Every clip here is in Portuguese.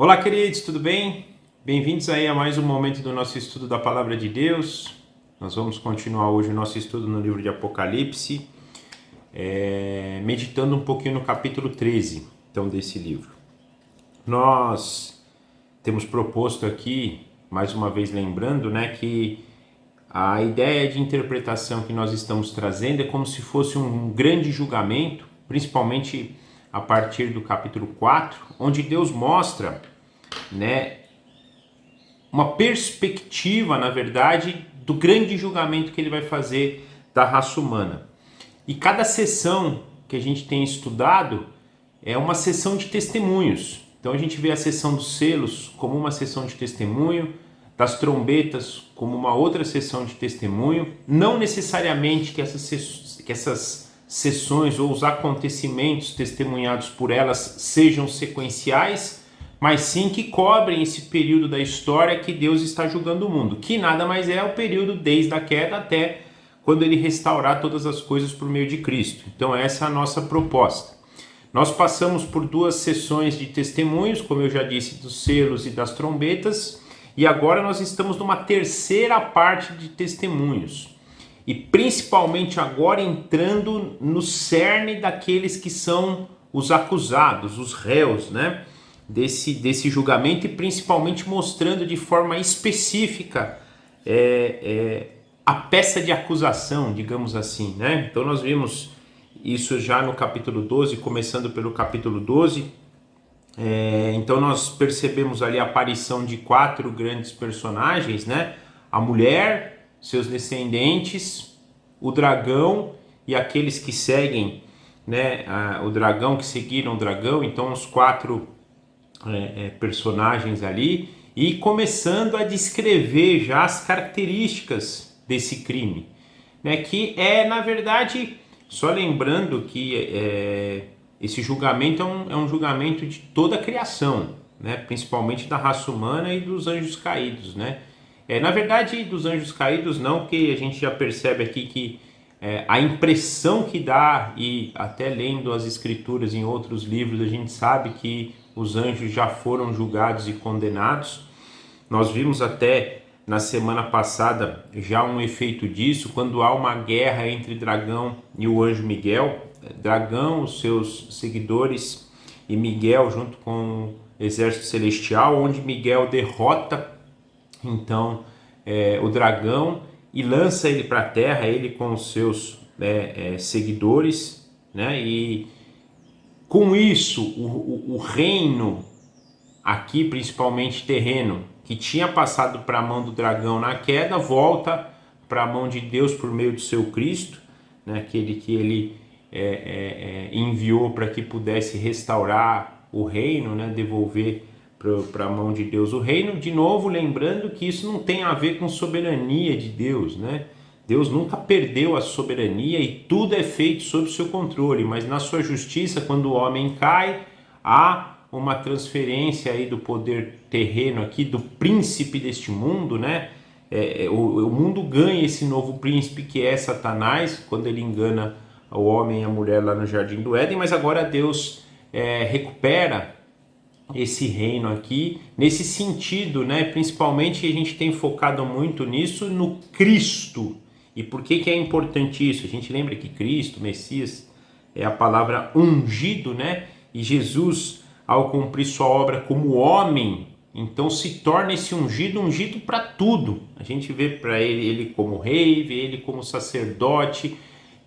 Olá, queridos, tudo bem? Bem-vindos aí a mais um momento do nosso estudo da Palavra de Deus. Nós vamos continuar hoje o nosso estudo no livro de Apocalipse, meditando um pouquinho no capítulo 13, então, desse livro. Nós temos proposto aqui, mais uma vez lembrando, que a ideia de interpretação que nós estamos trazendo é como se fosse um grande julgamento, principalmente a partir do capítulo 4, onde Deus mostra, uma perspectiva, na verdade, do grande julgamento que ele vai fazer da raça humana. E cada sessão que a gente tem estudado é uma sessão de testemunhos. Então a gente vê a sessão dos selos como uma sessão de testemunho, das trombetas como uma outra sessão de testemunho, não necessariamente que essas sessões ou os acontecimentos testemunhados por elas sejam sequenciais, mas sim que cobrem esse período da história que Deus está julgando o mundo, que nada mais é o período desde a queda até quando ele restaurar todas as coisas por meio de Cristo. Então essa é a nossa proposta. Nós passamos por duas sessões de testemunhos, como eu já disse, dos selos e das trombetas, e agora nós estamos numa terceira parte de testemunhos. E principalmente agora entrando no cerne daqueles que são os acusados, os réus, desse julgamento, e principalmente mostrando de forma específica a peça de acusação, digamos assim, Então nós vimos isso já no capítulo 12, começando pelo capítulo 12. Então nós percebemos ali a aparição de 4 grandes personagens, A mulher, seus descendentes, o dragão e aqueles que seguem, o dragão, que seguiram o dragão. Então os 4 personagens ali, e começando a descrever já as características desse crime, que na verdade, só lembrando que esse julgamento é um julgamento de toda a criação, principalmente da raça humana e dos anjos caídos, Na verdade, dos anjos caídos não, porque a gente já percebe aqui que a impressão que dá, e até lendo as escrituras em outros livros, a gente sabe que os anjos já foram julgados e condenados. Nós vimos até na semana passada já um efeito disso, quando há uma guerra entre Dragão e o anjo Miguel. Dragão, os seus seguidores, e Miguel junto com o exército celestial, onde Miguel derrota então o dragão e lança ele para a terra, ele com os seus seguidores, E com isso o reino aqui, principalmente terreno, que tinha passado para a mão do dragão na queda, volta para a mão de Deus por meio do seu Cristo, aquele que ele enviou para que pudesse restaurar o reino, devolver para a mão de Deus o reino. De novo, lembrando que isso não tem a ver com soberania de Deus, Deus nunca perdeu a soberania e tudo é feito sob seu controle, mas na sua justiça, quando o homem cai, há uma transferência aí do poder terreno aqui, do príncipe deste mundo, O mundo ganha esse novo príncipe que é Satanás, quando ele engana o homem e a mulher lá no Jardim do Éden, mas agora Deus recupera esse reino aqui, nesse sentido, Principalmente a gente tem focado muito nisso, no Cristo. E por que é importante isso? A gente lembra que Cristo, Messias, é a palavra ungido, E Jesus, ao cumprir sua obra como homem, então se torna esse ungido para tudo. A gente vê para ele como rei, vê ele como sacerdote,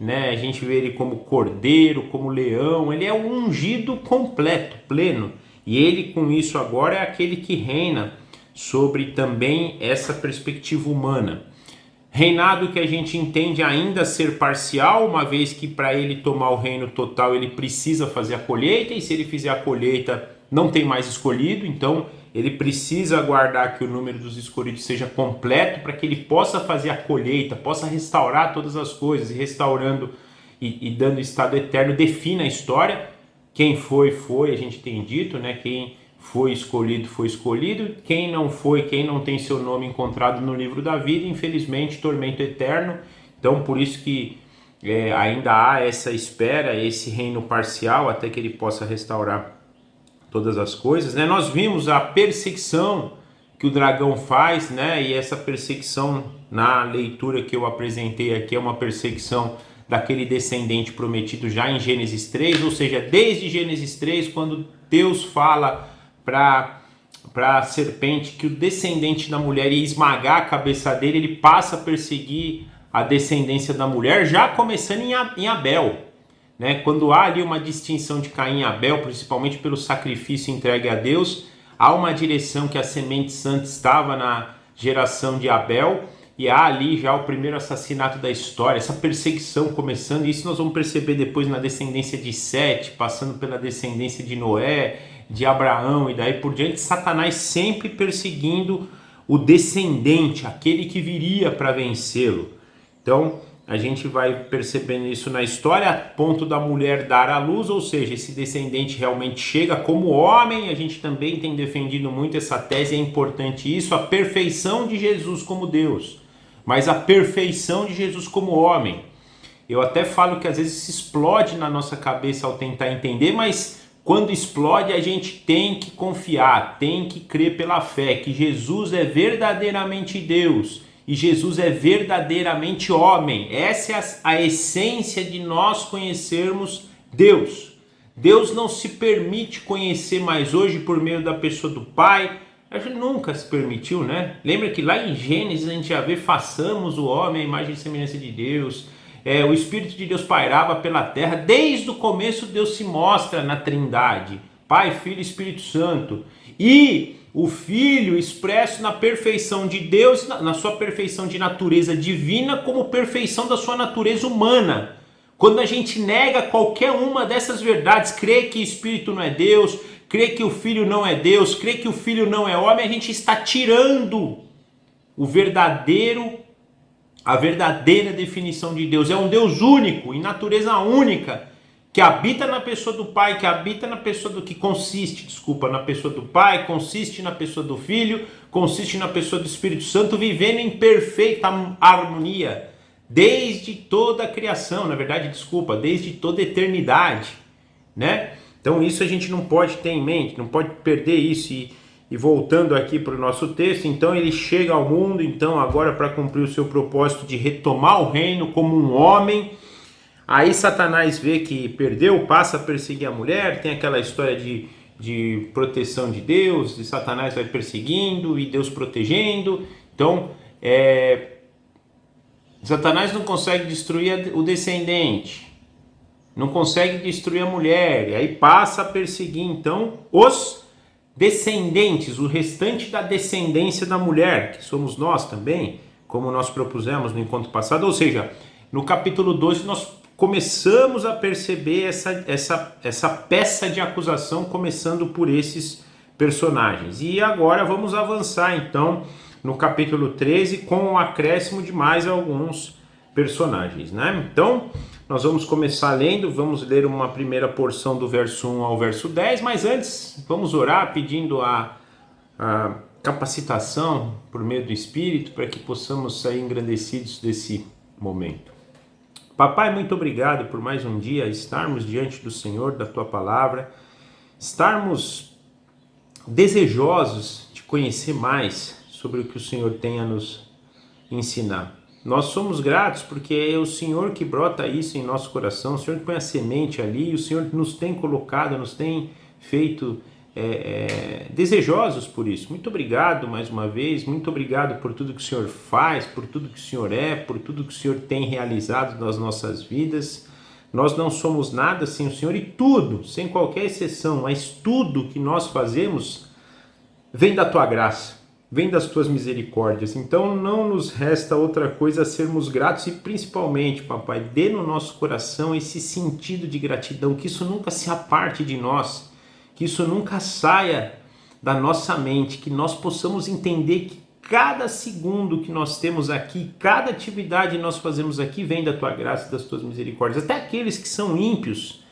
A gente vê ele como cordeiro, como leão. Ele é o ungido completo, pleno. E ele, com isso agora, é aquele que reina sobre também essa perspectiva humana. Reinado que a gente entende ainda ser parcial, uma vez que para ele tomar o reino total ele precisa fazer a colheita, e se ele fizer a colheita não tem mais escolhido, então ele precisa aguardar que o número dos escolhidos seja completo para que ele possa fazer a colheita, possa restaurar todas as coisas, e restaurando e dando estado eterno, define a história. Quem foi, a gente tem dito, Quem foi escolhido, quem não foi, quem não tem seu nome encontrado no livro da vida, infelizmente, tormento eterno. Então, por isso que ainda há essa espera, esse reino parcial, até que ele possa restaurar todas as coisas, né? Nós vimos a perseguição que o dragão faz, né? E essa perseguição, na leitura que eu apresentei aqui, é uma perseguição daquele descendente prometido já em Gênesis 3, ou seja, desde Gênesis 3, quando Deus fala para a serpente que o descendente da mulher ia esmagar a cabeça dele, ele passa a perseguir a descendência da mulher, já começando em Abel, né? Quando há ali uma distinção de Caim e Abel, principalmente pelo sacrifício entregue a Deus, há uma direção que a semente santa estava na geração de Abel, e há ali já o primeiro assassinato da história, essa perseguição começando, e isso nós vamos perceber depois na descendência de Sete, passando pela descendência de Noé, de Abraão e daí por diante, Satanás sempre perseguindo o descendente, aquele que viria para vencê-lo. Então, a gente vai percebendo isso na história, a ponto da mulher dar à luz, ou seja, esse descendente realmente chega como homem. A gente também tem defendido muito essa tese, é importante isso, a perfeição de Jesus como Deus, mas a perfeição de Jesus como homem. Eu até falo que às vezes se explode na nossa cabeça ao tentar entender, mas quando explode a gente tem que confiar, tem que crer pela fé, que Jesus é verdadeiramente Deus, e Jesus é verdadeiramente homem. Essa é a essência de nós conhecermos Deus. Deus não se permite conhecer mais hoje por meio da pessoa do Pai. A gente nunca se permitiu, né? Lembra que lá em Gênesis a gente já vê, façamos o homem à imagem e semelhança de Deus. O Espírito de Deus pairava pela terra. Desde o começo Deus se mostra na Trindade. Pai, Filho e Espírito Santo. E o Filho expresso na perfeição de Deus, na sua perfeição de natureza divina, como perfeição da sua natureza humana. Quando a gente nega qualquer uma dessas verdades, crê que o Espírito não é Deus, crê que o Filho não é Deus, crê que o Filho não é homem, a gente está tirando a verdadeira definição de Deus. É um Deus único, em natureza única, que habita na pessoa do Pai, que habita na pessoa do que consiste, na pessoa do Pai, consiste na pessoa do Filho, consiste na pessoa do Espírito Santo, vivendo em perfeita harmonia, desde toda a criação, desde toda a eternidade, né? Então isso a gente não pode ter em mente, não pode perder isso. E voltando aqui para o nosso texto, então ele chega ao mundo, então agora para cumprir o seu propósito de retomar o reino como um homem. Aí Satanás vê que perdeu, passa a perseguir a mulher, tem aquela história de proteção de Deus, e Satanás vai perseguindo e Deus protegendo. Então, Satanás não consegue destruir o descendente, não consegue destruir a mulher, e aí passa a perseguir então os descendentes, o restante da descendência da mulher, que somos nós também, como nós propusemos no encontro passado. Ou seja, no capítulo 12 nós começamos a perceber essa peça de acusação, começando por esses personagens. E agora vamos avançar então no capítulo 13 com o acréscimo de mais alguns personagens, né? Então nós vamos começar lendo, vamos ler uma primeira porção do verso 1 ao verso 10, mas antes vamos orar pedindo a capacitação por meio do Espírito para que possamos sair engrandecidos desse momento. Papai, muito obrigado por mais um dia estarmos diante do Senhor, da Tua Palavra, estarmos desejosos de conhecer mais sobre o que o Senhor tem a nos ensinar. Nós somos gratos porque é o Senhor que brota isso em nosso coração, o Senhor que põe a semente ali, e o Senhor nos tem colocado, nos tem feito desejosos por isso. Muito obrigado mais uma vez, muito obrigado por tudo que o Senhor faz, por tudo que o Senhor é, por tudo que o Senhor tem realizado nas nossas vidas. Nós não somos nada sem o Senhor, e tudo, sem qualquer exceção, mas tudo que nós fazemos vem da Tua graça, vem das Tuas misericórdias. Então não nos resta outra coisa a sermos gratos, e principalmente, Papai, dê no nosso coração esse sentido de gratidão, que isso nunca se aparte de nós, que isso nunca saia da nossa mente, que nós possamos entender que cada segundo que nós temos aqui, cada atividade que nós fazemos aqui vem da Tua graça e das Tuas misericórdias. Até aqueles que são ímpios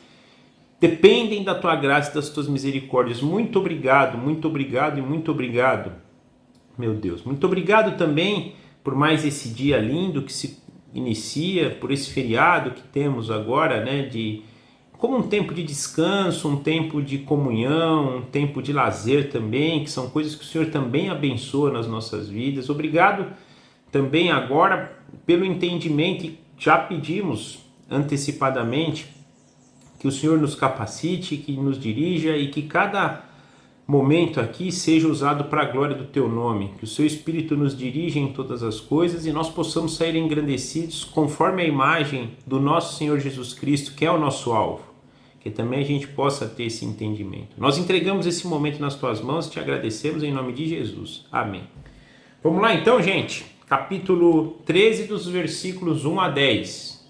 dependem da Tua graça e das Tuas misericórdias. Muito obrigado e muito obrigado, meu Deus. Muito obrigado também por mais esse dia lindo que se inicia, por esse feriado que temos agora, né, de como um tempo de descanso, um tempo de comunhão, um tempo de lazer também, que são coisas que o Senhor também abençoa nas nossas vidas. Obrigado também agora pelo entendimento, e já pedimos antecipadamente que o Senhor nos capacite, que nos dirija e que cada momento aqui seja usado para a glória do Teu nome, que o Seu Espírito nos dirija em todas as coisas e nós possamos sair engrandecidos conforme a imagem do nosso Senhor Jesus Cristo, que é o nosso alvo, que também a gente possa ter esse entendimento. Nós entregamos esse momento nas Tuas mãos e te agradecemos em nome de Jesus. Amém. Vamos lá então, gente. Capítulo 13 dos versículos 1 a 10.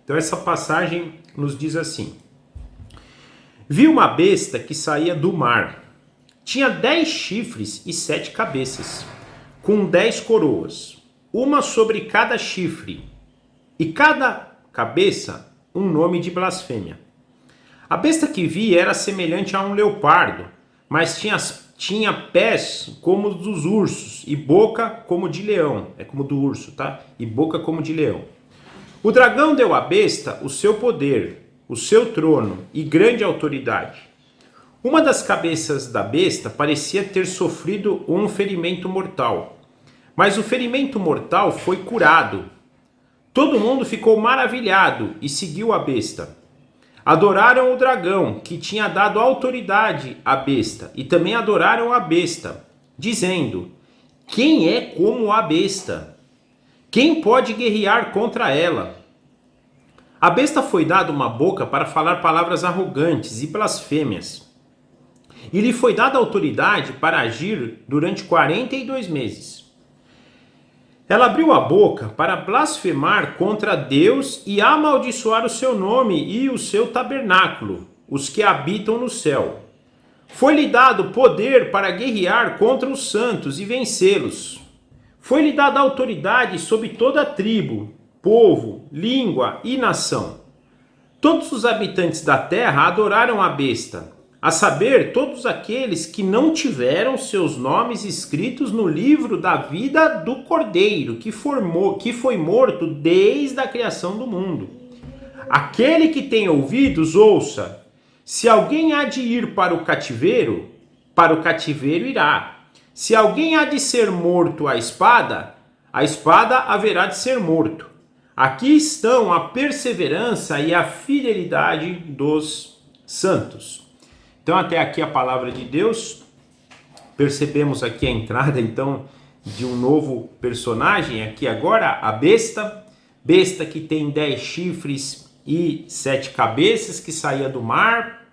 Então essa passagem nos diz assim: Vi uma besta que saía do mar. Tinha 10 chifres e 7 cabeças, com 10 coroas, uma sobre cada chifre, e cada cabeça um nome de blasfêmia. A besta que vi era semelhante a um leopardo, mas tinha pés como os dos ursos e boca como de leão. É como do urso, tá? E boca como de leão. O dragão deu à besta o seu poder, o seu trono e grande autoridade. Uma das cabeças da besta parecia ter sofrido um ferimento mortal, mas o ferimento mortal foi curado. Todo mundo ficou maravilhado e seguiu a besta. Adoraram o dragão, que tinha dado autoridade à besta, e também adoraram a besta, dizendo: Quem é como a besta? Quem pode guerrear contra ela? A besta foi dada uma boca para falar palavras arrogantes e blasfêmias. E lhe foi dada autoridade para agir durante 42 meses. Ela abriu a boca para blasfemar contra Deus e amaldiçoar o seu nome e o seu tabernáculo, os que habitam no céu. Foi-lhe dado poder para guerrear contra os santos e vencê-los. Foi-lhe dada autoridade sobre toda a tribo, povo, língua e nação. Todos os habitantes da terra adoraram a besta, a saber, todos aqueles que não tiveram seus nomes escritos no livro da vida do Cordeiro, que foi morto desde a criação do mundo. Aquele que tem ouvidos, ouça. Se alguém há de ir para o cativeiro irá. Se alguém há de ser morto à espada haverá de ser morto. Aqui estão a perseverança e a fidelidade dos santos. Então até aqui a palavra de Deus. Percebemos aqui a entrada então de um novo personagem aqui agora, a besta. Besta que tem 10 chifres e 7 cabeças, que saía do mar,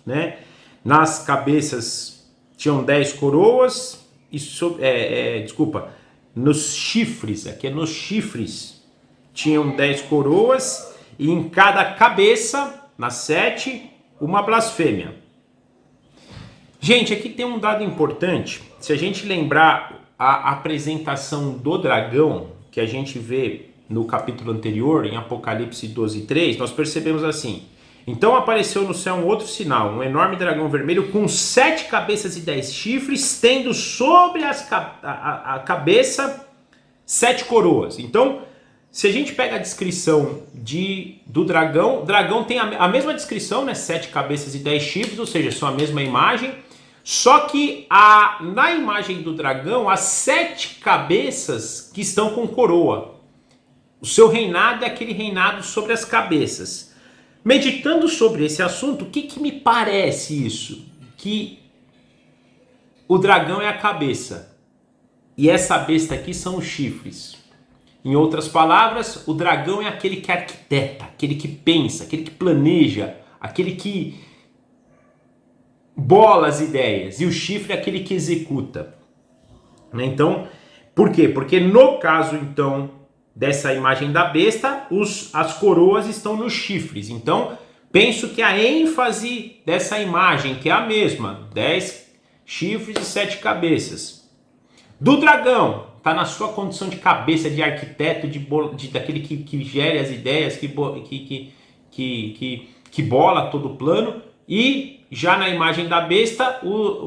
né? Nas cabeças tinham 10 coroas e nos chifres, aqui é nos chifres, tinham 10 coroas e em cada cabeça, nas 7, uma blasfêmia. Gente, aqui tem um dado importante. Se a gente lembrar a apresentação do dragão, que a gente vê no capítulo anterior, em Apocalipse 12:3, nós percebemos assim: então apareceu no céu um outro sinal, um enorme dragão vermelho com 7 cabeças e 10 chifres, tendo sobre a cabeça 7 coroas. Então, se a gente pega a descrição do dragão, o dragão tem a mesma descrição, né? 7 cabeças e 10 chifres, ou seja, são a mesma imagem. Só que na imagem do dragão, há 7 cabeças que estão com coroa. O seu reinado é aquele reinado sobre as cabeças. Meditando sobre esse assunto, o que me parece isso? Que o dragão é a cabeça e essa besta aqui são os chifres. Em outras palavras, o dragão é aquele que arquiteta, aquele que pensa, aquele que planeja, aquele que bola as ideias, e o chifre é aquele que executa. Então, por quê? Porque no caso, então, dessa imagem da besta, as coroas estão nos chifres. Então, penso que a ênfase dessa imagem, que é a mesma, 10 chifres e 7 cabeças, do dragão, está na sua condição de cabeça, de arquiteto, daquele que gere as ideias, que bola todo o plano. E já na imagem da besta,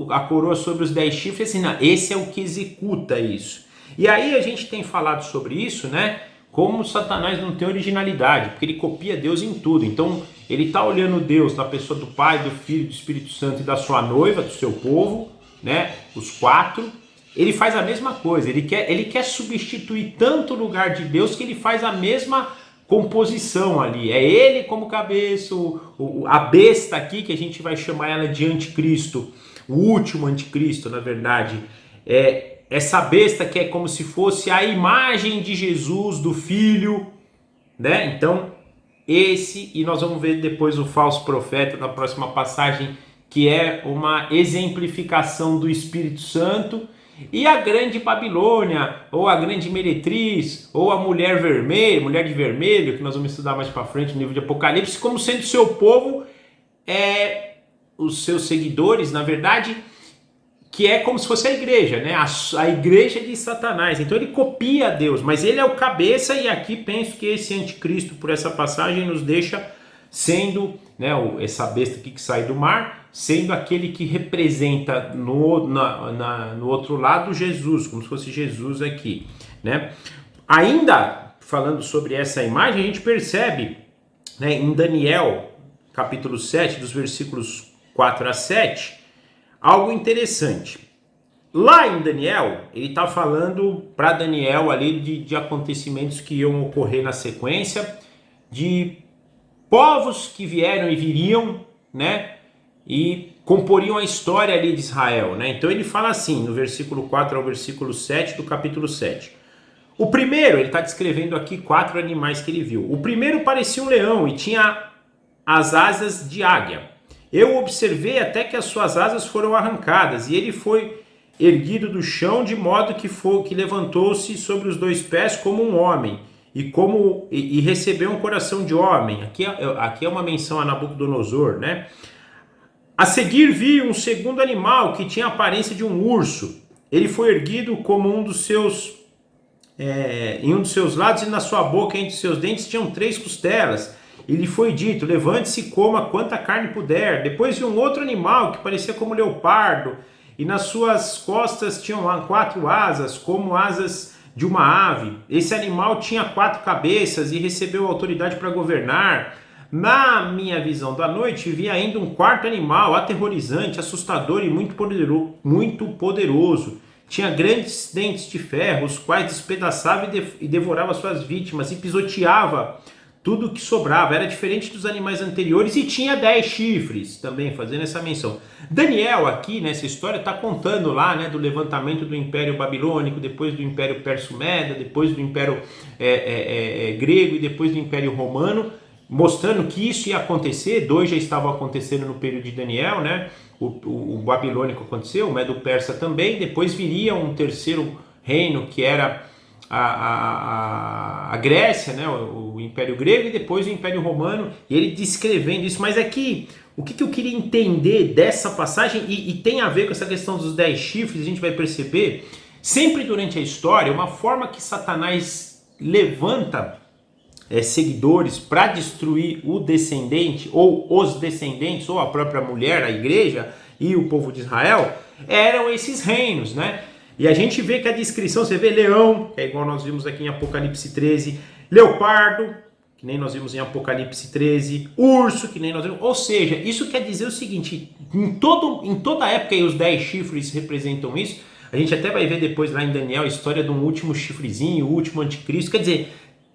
a coroa sobre os 10 chifres, assim, não, esse é o que executa isso. E aí a gente tem falado sobre isso, né? como Satanás não tem originalidade, porque ele copia Deus em tudo. Então ele está olhando Deus na pessoa do Pai, do Filho, do Espírito Santo e da sua noiva, do seu povo, né? Os quatro. Ele faz a mesma coisa, ele quer substituir tanto o lugar de Deus que ele faz a mesma composição ali. É ele como cabeça, a besta aqui, que a gente vai chamar ela de anticristo, o último anticristo, na verdade, essa besta que é como se fosse a imagem de Jesus, do Filho, né? Então, e nós vamos ver depois o falso profeta na próxima passagem, que é uma exemplificação do Espírito Santo, e a grande Babilônia, ou a grande meretriz, ou a mulher vermelha, mulher de vermelho, que nós vamos estudar mais para frente no livro de Apocalipse, como sendo seu povo, os seus seguidores, na verdade, que é como se fosse a igreja, né? A igreja de Satanás. Então ele copia Deus, mas ele é o cabeça, e aqui penso que esse anticristo, por essa passagem, nos deixa sendo, né, essa besta aqui que sai do mar, sendo aquele que representa no outro lado Jesus, como se fosse Jesus aqui, né? Ainda falando sobre essa imagem, a gente percebe, né, em Daniel, capítulo 7, dos versículos 4 a 7, algo interessante. Lá em Daniel, ele está falando para Daniel ali de acontecimentos que iam ocorrer na sequência, de povos que vieram e viriam, né, e comporiam a história ali de Israel, né? Então ele fala assim, no versículo 4 ao versículo 7 do capítulo 7. O primeiro, ele está descrevendo aqui 4 animais que ele viu. O primeiro parecia um leão e tinha as asas de águia. Eu observei até que as suas asas foram arrancadas, e ele foi erguido do chão de modo que levantou-se sobre os 2 pés como um homem, e recebeu um coração de homem. Aqui é uma menção a Nabucodonosor, né? A seguir vi um segundo animal que tinha a aparência de um urso. Ele foi erguido como em um dos seus lados, e na sua boca, entre seus dentes, tinham 3 costelas. E lhe foi dito: levante-se e coma quanta carne puder. Depois vi um outro animal que parecia como leopardo, e nas suas costas tinham 4 asas, como asas de uma ave. Esse animal tinha 4 cabeças e recebeu autoridade para governar. Na minha visão da noite, vi ainda um quarto animal, aterrorizante, assustador e muito poderoso. Tinha grandes dentes de ferro, os quais despedaçava e devorava suas vítimas, e pisoteava tudo que sobrava. Era diferente dos animais anteriores e tinha 10 chifres, também fazendo essa menção. Daniel aqui nessa história está contando lá, né, do levantamento do Império Babilônico, depois do Império Perso-Meda, depois do Império Grego e depois do Império Romano, mostrando que isso ia acontecer. 2 já estavam acontecendo no período de Daniel, né? O babilônico aconteceu, o Medo-Persa também. Depois viria um terceiro reino, que era a Grécia, né? O Império Grego, e depois o Império Romano, e ele descrevendo isso. Mas aqui, o que eu queria entender dessa passagem, e tem a ver com essa questão dos 10 chifres, a gente vai perceber, sempre durante a história, uma forma que Satanás levanta seguidores para destruir o descendente, ou os descendentes, ou a própria mulher, a igreja e o povo de Israel, eram esses reinos, né? E a gente vê que a descrição, você vê leão, que é igual nós vimos aqui em Apocalipse 13, leopardo, que nem nós vimos em Apocalipse 13, urso, que nem nós vimos, ou seja, isso quer dizer o seguinte, em toda a época, e os 10 chifres representam isso, a gente até vai ver depois lá em Daniel a história de um último chifrezinho, o último anticristo. Quer dizer,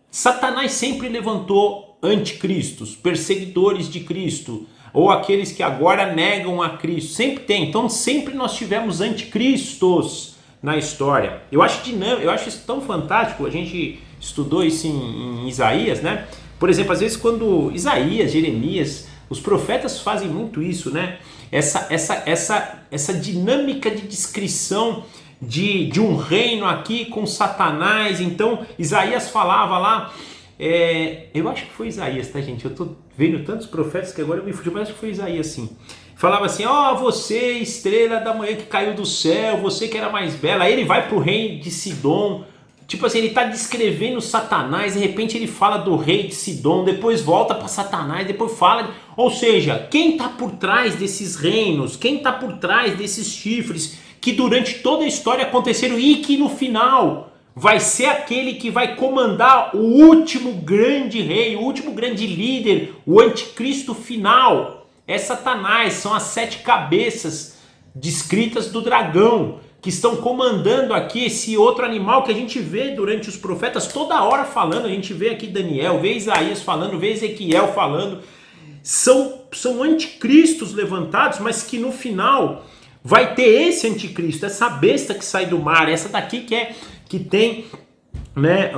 Satanás sempre levantou anticristos, perseguidores de Cristo, ou aqueles que agora negam a Cristo. Sempre tem. Então sempre nós tivemos anticristos na história. Eu acho isso tão fantástico. A gente estudou isso em Isaías, né? Por exemplo, às vezes quando Isaías, Jeremias, os profetas fazem muito isso, né? Essa dinâmica de descrição de um reino aqui com Satanás. Então Isaías falava lá, eu acho que foi Isaías, tá, gente? Eu tô vendo tantos profetas que agora eu me fugi, mas acho que foi Isaías, sim. Falava assim: você, estrela da manhã que caiu do céu, você que era mais bela. Aí ele vai pro rei de Sidom, tipo assim, ele tá descrevendo Satanás, de repente ele fala do rei de Sidom, depois volta para Satanás, depois fala, ou seja, quem tá por trás desses reinos, quem tá por trás desses chifres que durante toda a história aconteceram e que no final vai ser aquele que vai comandar o último grande rei, o último grande líder, o anticristo final. É Satanás, são as 7 cabeças descritas do dragão, que estão comandando aqui esse outro animal que a gente vê durante os profetas toda hora falando. A gente vê aqui Daniel, vê Isaías falando, vê Ezequiel falando. São anticristos levantados, mas que no final vai ter esse anticristo, essa besta que sai do mar, essa daqui que tem, né,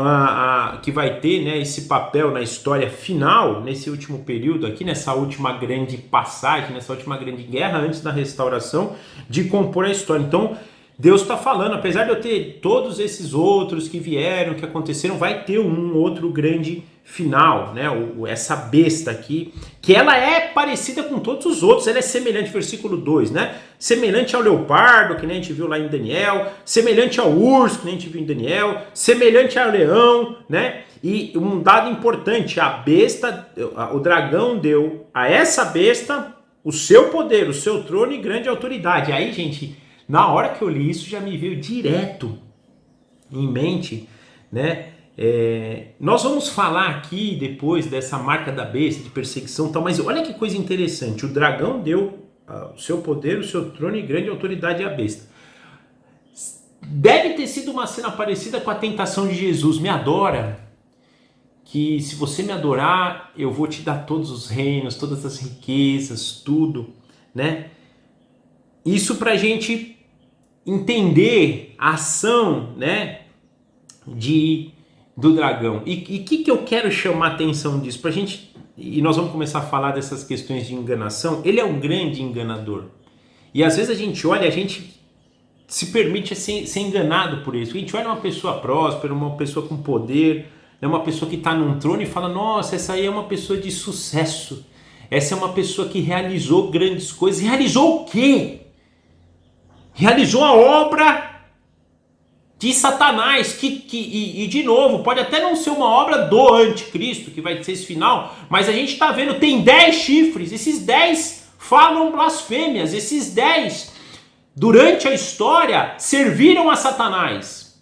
que vai ter, né, esse papel na história final, nesse último período aqui, nessa última grande passagem, nessa última grande guerra antes da restauração, de compor a história. Então Deus está falando, apesar de eu ter todos esses outros que vieram, que aconteceram, vai ter um outro grande final, né? Essa besta aqui, que ela é parecida com todos os outros, ela é semelhante, versículo 2, né? Semelhante ao leopardo, que nem a gente viu lá em Daniel, semelhante ao urso, que nem a gente viu em Daniel, semelhante ao leão, né? E um dado importante, a besta, o dragão deu a essa besta o seu poder, o seu trono e grande autoridade. Aí, gente, na hora que eu li isso, já me veio direto em mente, né? Nós vamos falar aqui depois dessa marca da besta, de perseguição e tal, mas olha que coisa interessante, o dragão deu o seu poder, o seu trono e grande autoridade à besta. Deve ter sido uma cena parecida com a tentação de Jesus, me adora, que se você me adorar, eu vou te dar todos os reinos, todas as riquezas, tudo, né? Isso pra gente entender a ação, né, do dragão. E o que eu quero chamar a atenção disso? Pra gente, e nós vamos começar a falar dessas questões de enganação. Ele é um grande enganador. E às vezes a gente olha, a gente se permite ser enganado por isso. A gente olha uma pessoa próspera, uma pessoa com poder, né, uma pessoa que está num trono e fala, nossa, essa aí é uma pessoa de sucesso. Essa é uma pessoa que realizou grandes coisas. Realizou o quê? Realizou a obra de Satanás, e de novo, pode até não ser uma obra do anticristo, que vai ser esse final, mas a gente está vendo, tem 10 chifres, esses 10 falam blasfêmias, esses 10, durante a história, serviram a Satanás.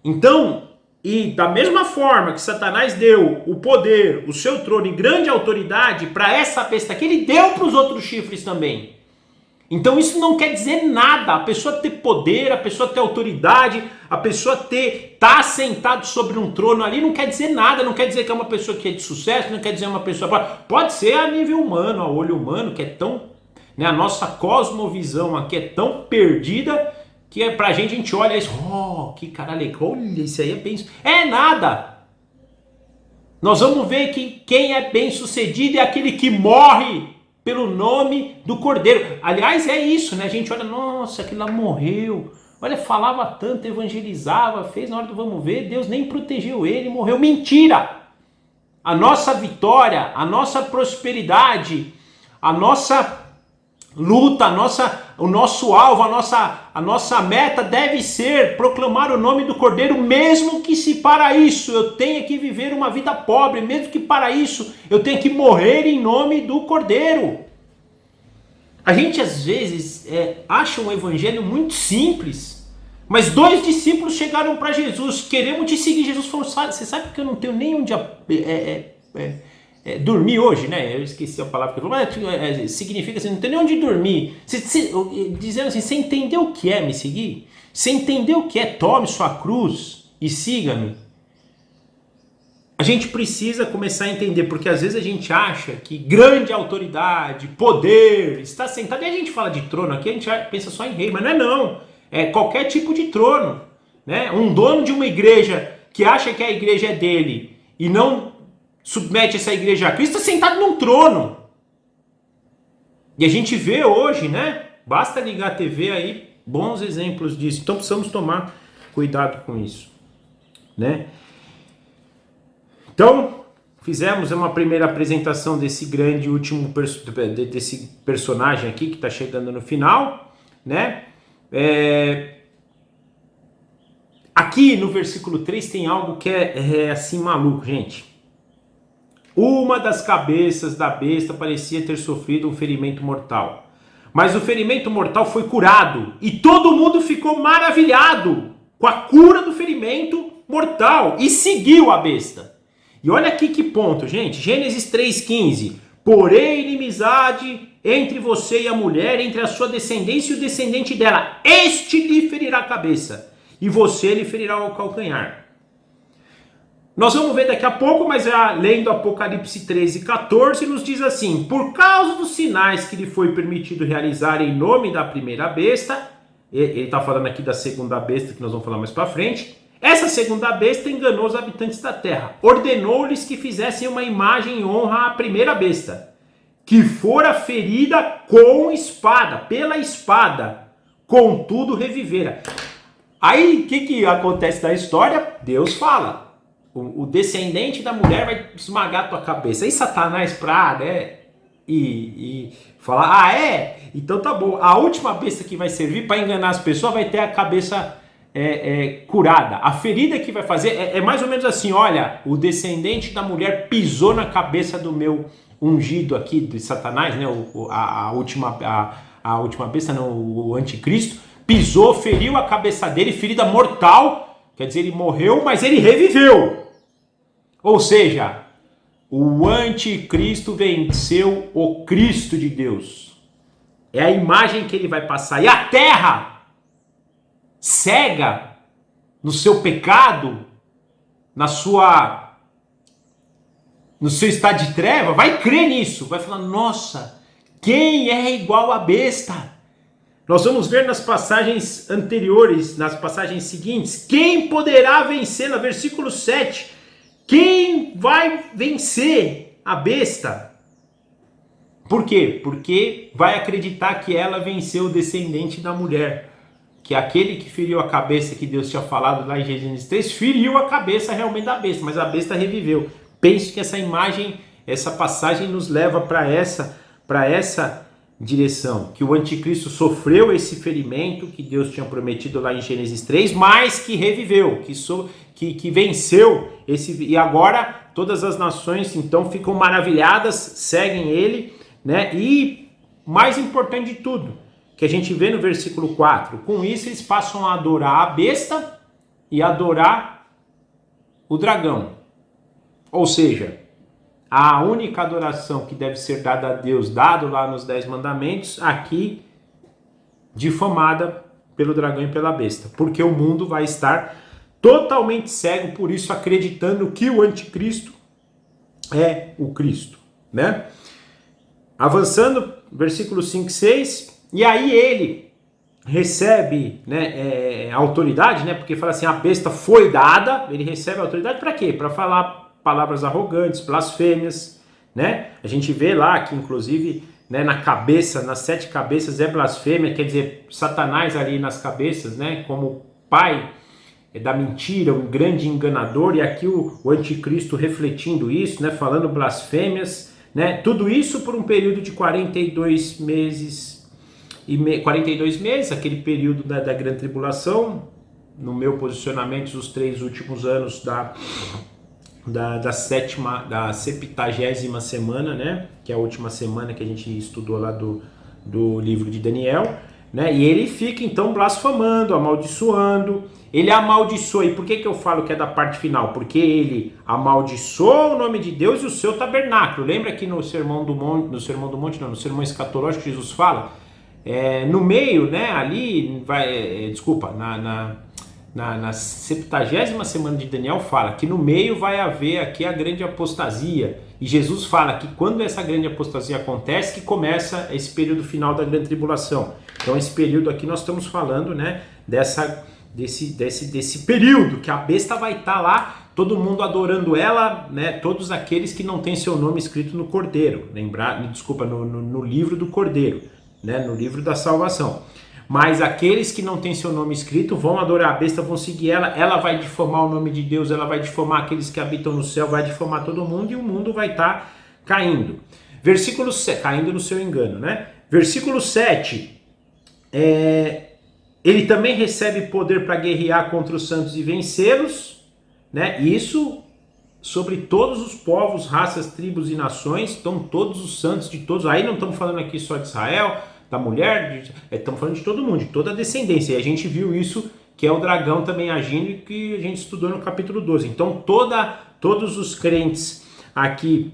Então, e da mesma forma que Satanás deu o poder, o seu trono e grande autoridade para essa besta que ele deu para os outros chifres também. Então isso não quer dizer nada, a pessoa ter poder, a pessoa ter autoridade, a pessoa tá sentado sobre um trono ali, não quer dizer nada, não quer dizer que é uma pessoa que é de sucesso, não quer dizer uma pessoa... Pode ser a nível humano, a olho humano, que é tão... né, a nossa cosmovisão aqui é tão perdida, que pra gente, a gente olha isso, que cara legal, olha, isso aí é bem... É nada! Nós vamos ver que quem é bem sucedido é aquele que morre pelo nome do Cordeiro. Aliás, é isso, né? A gente olha, nossa, aquele lá morreu. Olha, falava tanto, evangelizava, fez na hora do vamos ver, Deus nem protegeu ele, morreu. Mentira! A nossa vitória, a nossa prosperidade, a nossa luta, o nosso alvo, a nossa meta deve ser proclamar o nome do Cordeiro, mesmo que se para isso eu tenha que viver uma vida pobre, mesmo que para isso eu tenha que morrer em nome do Cordeiro. A gente às vezes acha um evangelho muito simples, mas 2 discípulos chegaram para Jesus, queremos te seguir. Jesus falou, você sabe que eu não tenho nem onde dormir hoje, né? Eu esqueci a palavra que eu falei, mas significa assim, não tem nem onde dormir. Dizendo assim, você entendeu o que é me seguir? Você entendeu o que é tome sua cruz e siga-me? A gente precisa começar a entender, porque às vezes a gente acha que grande autoridade, poder, está sentado, e a gente fala de trono aqui, a gente pensa só em rei, mas não é não. É qualquer tipo de trono, né? Um dono de uma igreja que acha que a igreja é dele e não submete essa igreja a Cristo, sentado num trono. E a gente vê hoje, né? Basta ligar a TV aí, bons exemplos disso. Então precisamos tomar cuidado com isso, né? Então, fizemos uma primeira apresentação desse grande último desse personagem aqui que está chegando no final, né? Aqui no versículo 3 tem algo que é assim maluco, gente. Uma das cabeças da besta parecia ter sofrido um ferimento mortal. Mas o ferimento mortal foi curado e todo mundo ficou maravilhado. com a cura do ferimento mortal e seguiu a besta. E olha aqui que ponto, gente. Gênesis 3,15. Porém, inimizade entre você e a mulher, entre a sua descendência e o descendente dela. Este lhe ferirá a cabeça e você lhe ferirá o calcanhar. Nós vamos ver daqui a pouco, mas lendo Apocalipse 13,14, nos diz assim: por causa dos sinais que lhe foi permitido realizar em nome da primeira besta, ele está falando aqui da segunda besta, que nós vamos falar mais para frente, essa segunda besta enganou os habitantes da terra, ordenou-lhes que fizessem uma imagem em honra à primeira besta, que fora ferida com espada, pela espada, contudo revivera. Aí, o que acontece na história? Deus fala. O descendente da mulher vai esmagar a tua cabeça. Aí Satanás e falar, então tá bom. A última besta que vai servir para enganar as pessoas vai ter a cabeça curada. A ferida que vai fazer é mais ou menos assim, olha, o descendente da mulher pisou na cabeça do meu ungido aqui, de Satanás, né? A última besta, não, o anticristo, pisou, feriu a cabeça dele, ferida mortal. Quer dizer, ele morreu, mas ele reviveu. Ou seja, o anticristo venceu o Cristo de Deus. É a imagem que ele vai passar. E a terra, cega no seu pecado, no seu estado de treva, vai crer nisso. Vai falar, nossa, quem é igual a besta? Nós vamos ver nas passagens anteriores, nas passagens seguintes, quem poderá vencê-la, versículo 7. Quem vai vencer a besta? Por quê? Porque vai acreditar que ela venceu o descendente da mulher. Que aquele que feriu a cabeça, que Deus tinha falado lá em Gênesis 3, feriu a cabeça realmente da besta, mas a besta reviveu. Penso que essa imagem, essa passagem nos leva para essa direção, que o anticristo sofreu esse ferimento que Deus tinha prometido lá em Gênesis 3, mas que reviveu, que venceu esse, e agora todas as nações então ficam maravilhadas, seguem ele, né? E mais importante de tudo, que a gente vê no versículo 4, com isso eles passam a adorar a besta e adorar o dragão. Ou seja, a única adoração que deve ser dada a Deus, dado lá nos 10 mandamentos, aqui difamada pelo dragão e pela besta. Porque o mundo vai estar totalmente cego, por isso acreditando que o anticristo é o Cristo, né? Avançando, versículo 5 e 6, e aí ele recebe, né, a autoridade, né? Porque fala assim, a besta foi dada, ele recebe a autoridade para quê? Para falar palavras arrogantes, blasfêmias, né? A gente vê lá que, inclusive, né, na cabeça, nas 7 cabeças é blasfêmia, quer dizer, Satanás ali nas cabeças, né, como pai da mentira, um grande enganador, e aqui o anticristo refletindo isso, né, falando blasfêmias, né? Tudo isso por um período de 42 meses, 42 meses, aquele período da grande tribulação, no meu posicionamento, os 3 últimos anos da 70ª semana, né? Que é a última semana que a gente estudou lá do livro de Daniel, né? E ele fica então blasfemando, amaldiçoando. Ele amaldiçoa. E por que eu falo que é da parte final? Porque ele amaldiçoa o nome de Deus e o seu tabernáculo. Lembra que no Sermão no Sermão Escatológico, Jesus fala? No meio, né? Ali, na 70ª semana de Daniel fala que no meio vai haver aqui a grande apostasia, e Jesus fala que quando essa grande apostasia acontece, que começa esse período final da grande tribulação. Então esse período aqui nós estamos falando, né, desse período que a besta vai estar lá, todo mundo adorando ela, né, todos aqueles que não têm seu nome escrito no Cordeiro, no livro do Cordeiro, né, no livro da salvação. Mas aqueles que não têm seu nome escrito vão adorar a besta, vão seguir ela vai difamar o nome de Deus, ela vai difamar aqueles que habitam no céu, vai difamar todo mundo, e o mundo vai estar caindo. Versículo 7, caindo no seu engano, né? Versículo 7, ele também recebe poder para guerrear contra os santos e vencê-los, né? Isso sobre todos os povos, raças, tribos e nações, então todos os santos de todos, aí não estamos falando aqui só de Israel, da mulher, estamos falando de todo mundo, de toda a descendência, e a gente viu isso, que é o dragão também agindo e que a gente estudou no capítulo 12. Então todos os crentes aqui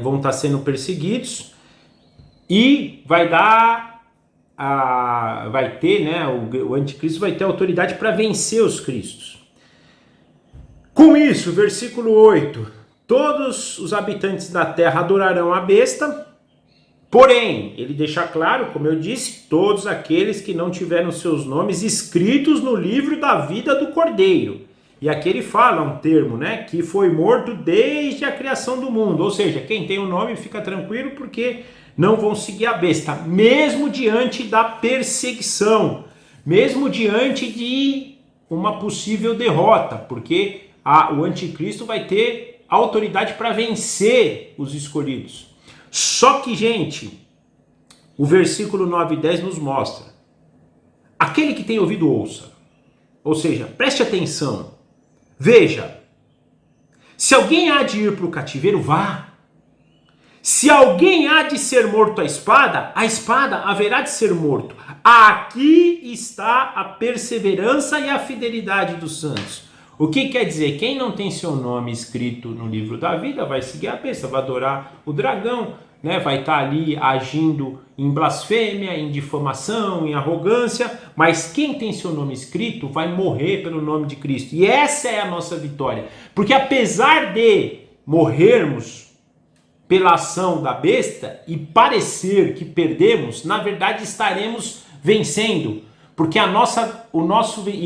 vão estar sendo perseguidos e vai ter, né, o anticristo vai ter autoridade para vencer os cristos. Com isso, versículo 8, todos os habitantes da terra adorarão a besta, porém, ele deixa claro, como eu disse, todos aqueles que não tiveram seus nomes escritos no livro da vida do Cordeiro. E aqui ele fala um termo, né, que foi morto desde a criação do mundo. Ou seja, quem tem o nome fica tranquilo porque não vão seguir a besta, mesmo diante da perseguição, mesmo diante de uma possível derrota, porque o anticristo vai ter autoridade para vencer os escolhidos. Só que, gente, o versículo 9 e 10 nos mostra: aquele que tem ouvido, ouça. Ou seja, preste atenção, veja. Se alguém há de ir para o cativeiro, vá. Se alguém há de ser morto à espada haverá de ser morto. Aqui está a perseverança e a fidelidade dos santos. O que quer dizer? Quem não tem seu nome escrito no livro da vida vai seguir a besta, vai adorar o dragão, né? Vai estar ali agindo em blasfêmia, em difamação, em arrogância, mas quem tem seu nome escrito vai morrer pelo nome de Cristo. E essa é a nossa vitória, porque apesar de morrermos pela ação da besta e parecer que perdemos, na verdade estaremos vencendo. Porque e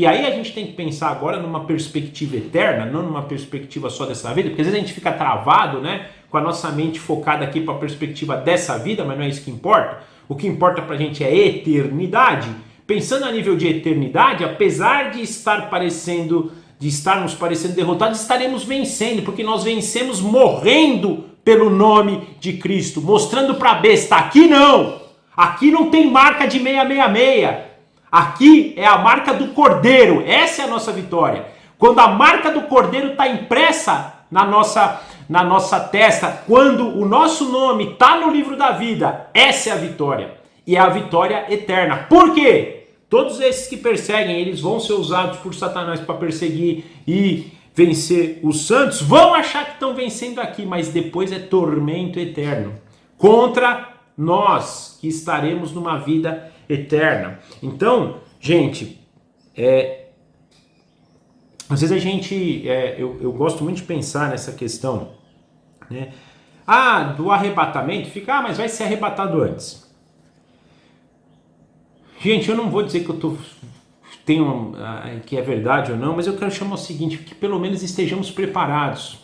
aí a gente tem que pensar agora numa perspectiva eterna, não numa perspectiva só dessa vida, porque às vezes a gente fica travado, né, com a nossa mente focada aqui para a perspectiva dessa vida, mas não é isso que importa. O que importa para a gente é a eternidade. Pensando a nível de eternidade, apesar de estarmos parecendo derrotados, estaremos vencendo, porque nós vencemos morrendo pelo nome de Cristo, mostrando para a besta: aqui não tem marca de 666. Aqui é a marca do Cordeiro, essa é a nossa vitória. Quando a marca do Cordeiro está impressa na nossa testa, quando o nosso nome está no livro da vida, essa é a vitória. E é a vitória eterna. Por quê? Todos esses que perseguem, eles vão ser usados por Satanás para perseguir e vencer os santos, vão achar que estão vencendo aqui, mas depois é tormento eterno. Contra nós, que estaremos numa vida eterna. Então, gente, às vezes a gente, eu gosto muito de pensar nessa questão, né? Do arrebatamento, mas vai ser arrebatado antes. Gente, eu não vou dizer que que é verdade ou não, mas eu quero chamar o seguinte: que pelo menos estejamos preparados,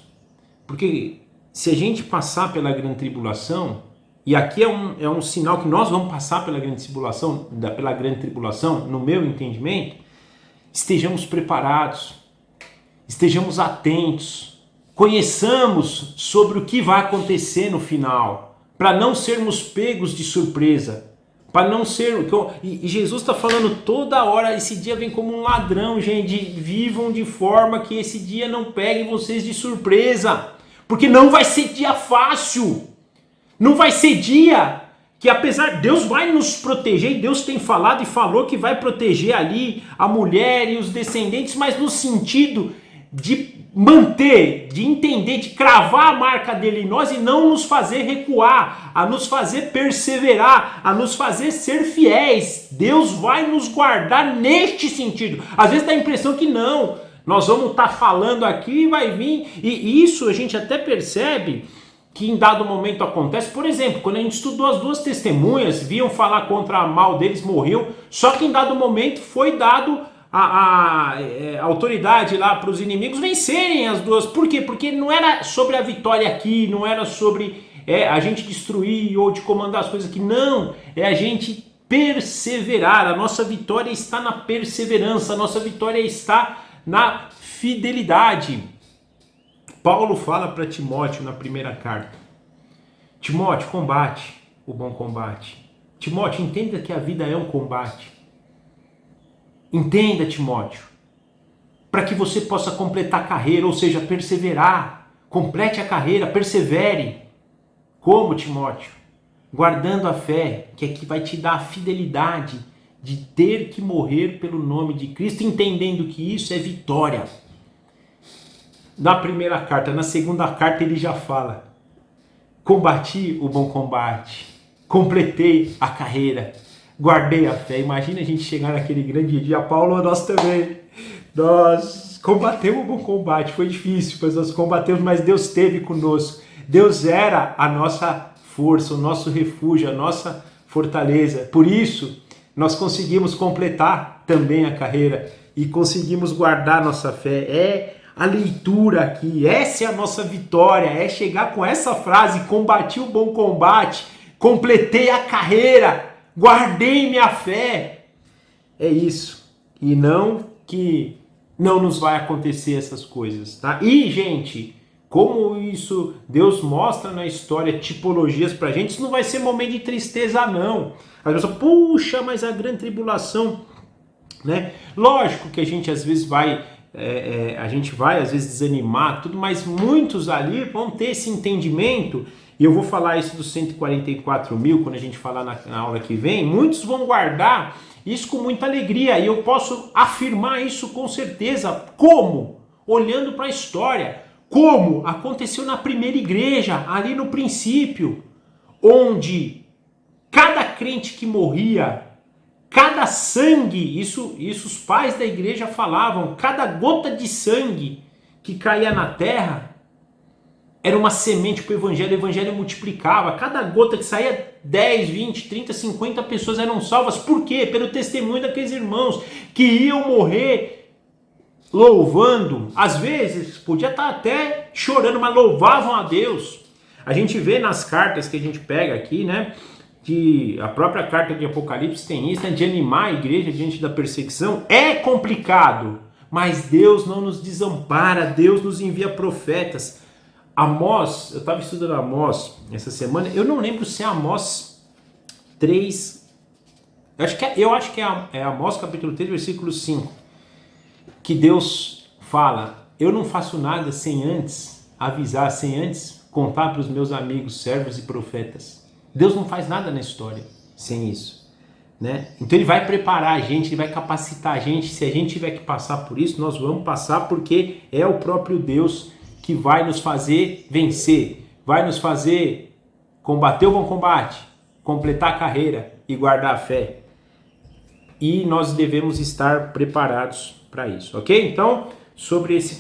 porque se a gente passar pela grande tribulação, e aqui é um sinal que nós vamos passar pela grande tribulação, no meu entendimento, estejamos preparados, estejamos atentos, conheçamos sobre o que vai acontecer no final, para não sermos pegos de surpresa, para não ser... E Jesus está falando toda hora: esse dia vem como um ladrão, gente, vivam de forma que esse dia não pegue vocês de surpresa, porque não vai ser dia fácil. Não vai ser dia que, apesar, Deus vai nos proteger, e Deus tem falado e falou que vai proteger ali a mulher e os descendentes, mas no sentido de manter, de entender, de cravar a marca dele em nós e não nos fazer recuar, a nos fazer perseverar, a nos fazer ser fiéis. Deus vai nos guardar neste sentido. Às vezes dá a impressão que não, nós vamos estar falando aqui e vai vir, e isso a gente até percebe que em dado momento acontece. Por exemplo, quando a gente estudou as duas testemunhas, viam falar contra a mal deles, morreu, só que em dado momento foi dado a autoridade lá para os inimigos vencerem as duas. Por quê? Porque não era sobre a vitória aqui, não era sobre a gente destruir ou de comandar as coisas aqui, não, é a gente perseverar. A nossa vitória está na perseverança, a nossa vitória está na fidelidade. Paulo fala para Timóteo na primeira carta: Timóteo, combate o bom combate. Timóteo, entenda que a vida é um combate. Entenda, Timóteo, para que você possa completar a carreira, ou seja, perseverar. Complete a carreira, persevere. Como, Timóteo? Guardando a fé, que é que vai te dar a fidelidade de ter que morrer pelo nome de Cristo, entendendo que isso é vitória. Na primeira carta, na segunda carta ele já fala: combati o bom combate, completei a carreira, guardei a fé. Imagina a gente chegar naquele grande dia, Paulo, nós também, nós combatemos o bom combate, foi difícil, mas nós combatemos, mas Deus esteve conosco. Deus era a nossa força, o nosso refúgio, a nossa fortaleza. Por isso, nós conseguimos completar também a carreira e conseguimos guardar nossa fé. É a leitura aqui, essa é a nossa vitória, é chegar com essa frase: combati o bom combate, completei a carreira, guardei minha fé. É isso. E não que não nos vai acontecer essas coisas, tá? E, gente, como isso Deus mostra na história tipologias pra gente, isso não vai ser momento de tristeza, não. As pessoas, puxa, mas a grande tribulação, né? Lógico que a gente às vezes vai às vezes desanimar, tudo, mas muitos ali vão ter esse entendimento, e eu vou falar isso dos 144 mil quando a gente falar na aula que vem. Muitos vão guardar isso com muita alegria, e eu posso afirmar isso com certeza. Como? Olhando para a história, como aconteceu na primeira igreja, ali no princípio, onde cada crente que morria, cada sangue, isso os pais da igreja falavam, cada gota de sangue que caía na terra era uma semente para o evangelho multiplicava. Cada gota que saía, 10, 20, 30, 50 pessoas eram salvas. Por quê? Pelo testemunho daqueles irmãos que iam morrer louvando. Às vezes, podia estar até chorando, mas louvavam a Deus. A gente vê nas cartas que a gente pega aqui, né? Que a própria carta de Apocalipse tem isso, né, de animar a igreja diante da perseguição. É complicado, mas Deus não nos desampara, Deus nos envia profetas. Amós, eu estava estudando Amós essa semana, eu não lembro se é Amós 3, eu acho que é Amós capítulo 3, versículo 5, que Deus fala: eu não faço nada sem antes avisar, sem antes contar para os meus amigos, servos e profetas. Deus não faz nada na história sem isso, né? Então ele vai preparar a gente, ele vai capacitar a gente. Se a gente tiver que passar por isso, nós vamos passar, porque é o próprio Deus que vai nos fazer vencer, vai nos fazer combater o bom combate, completar a carreira e guardar a fé. E nós devemos estar preparados para isso, ok? Então, sobre esse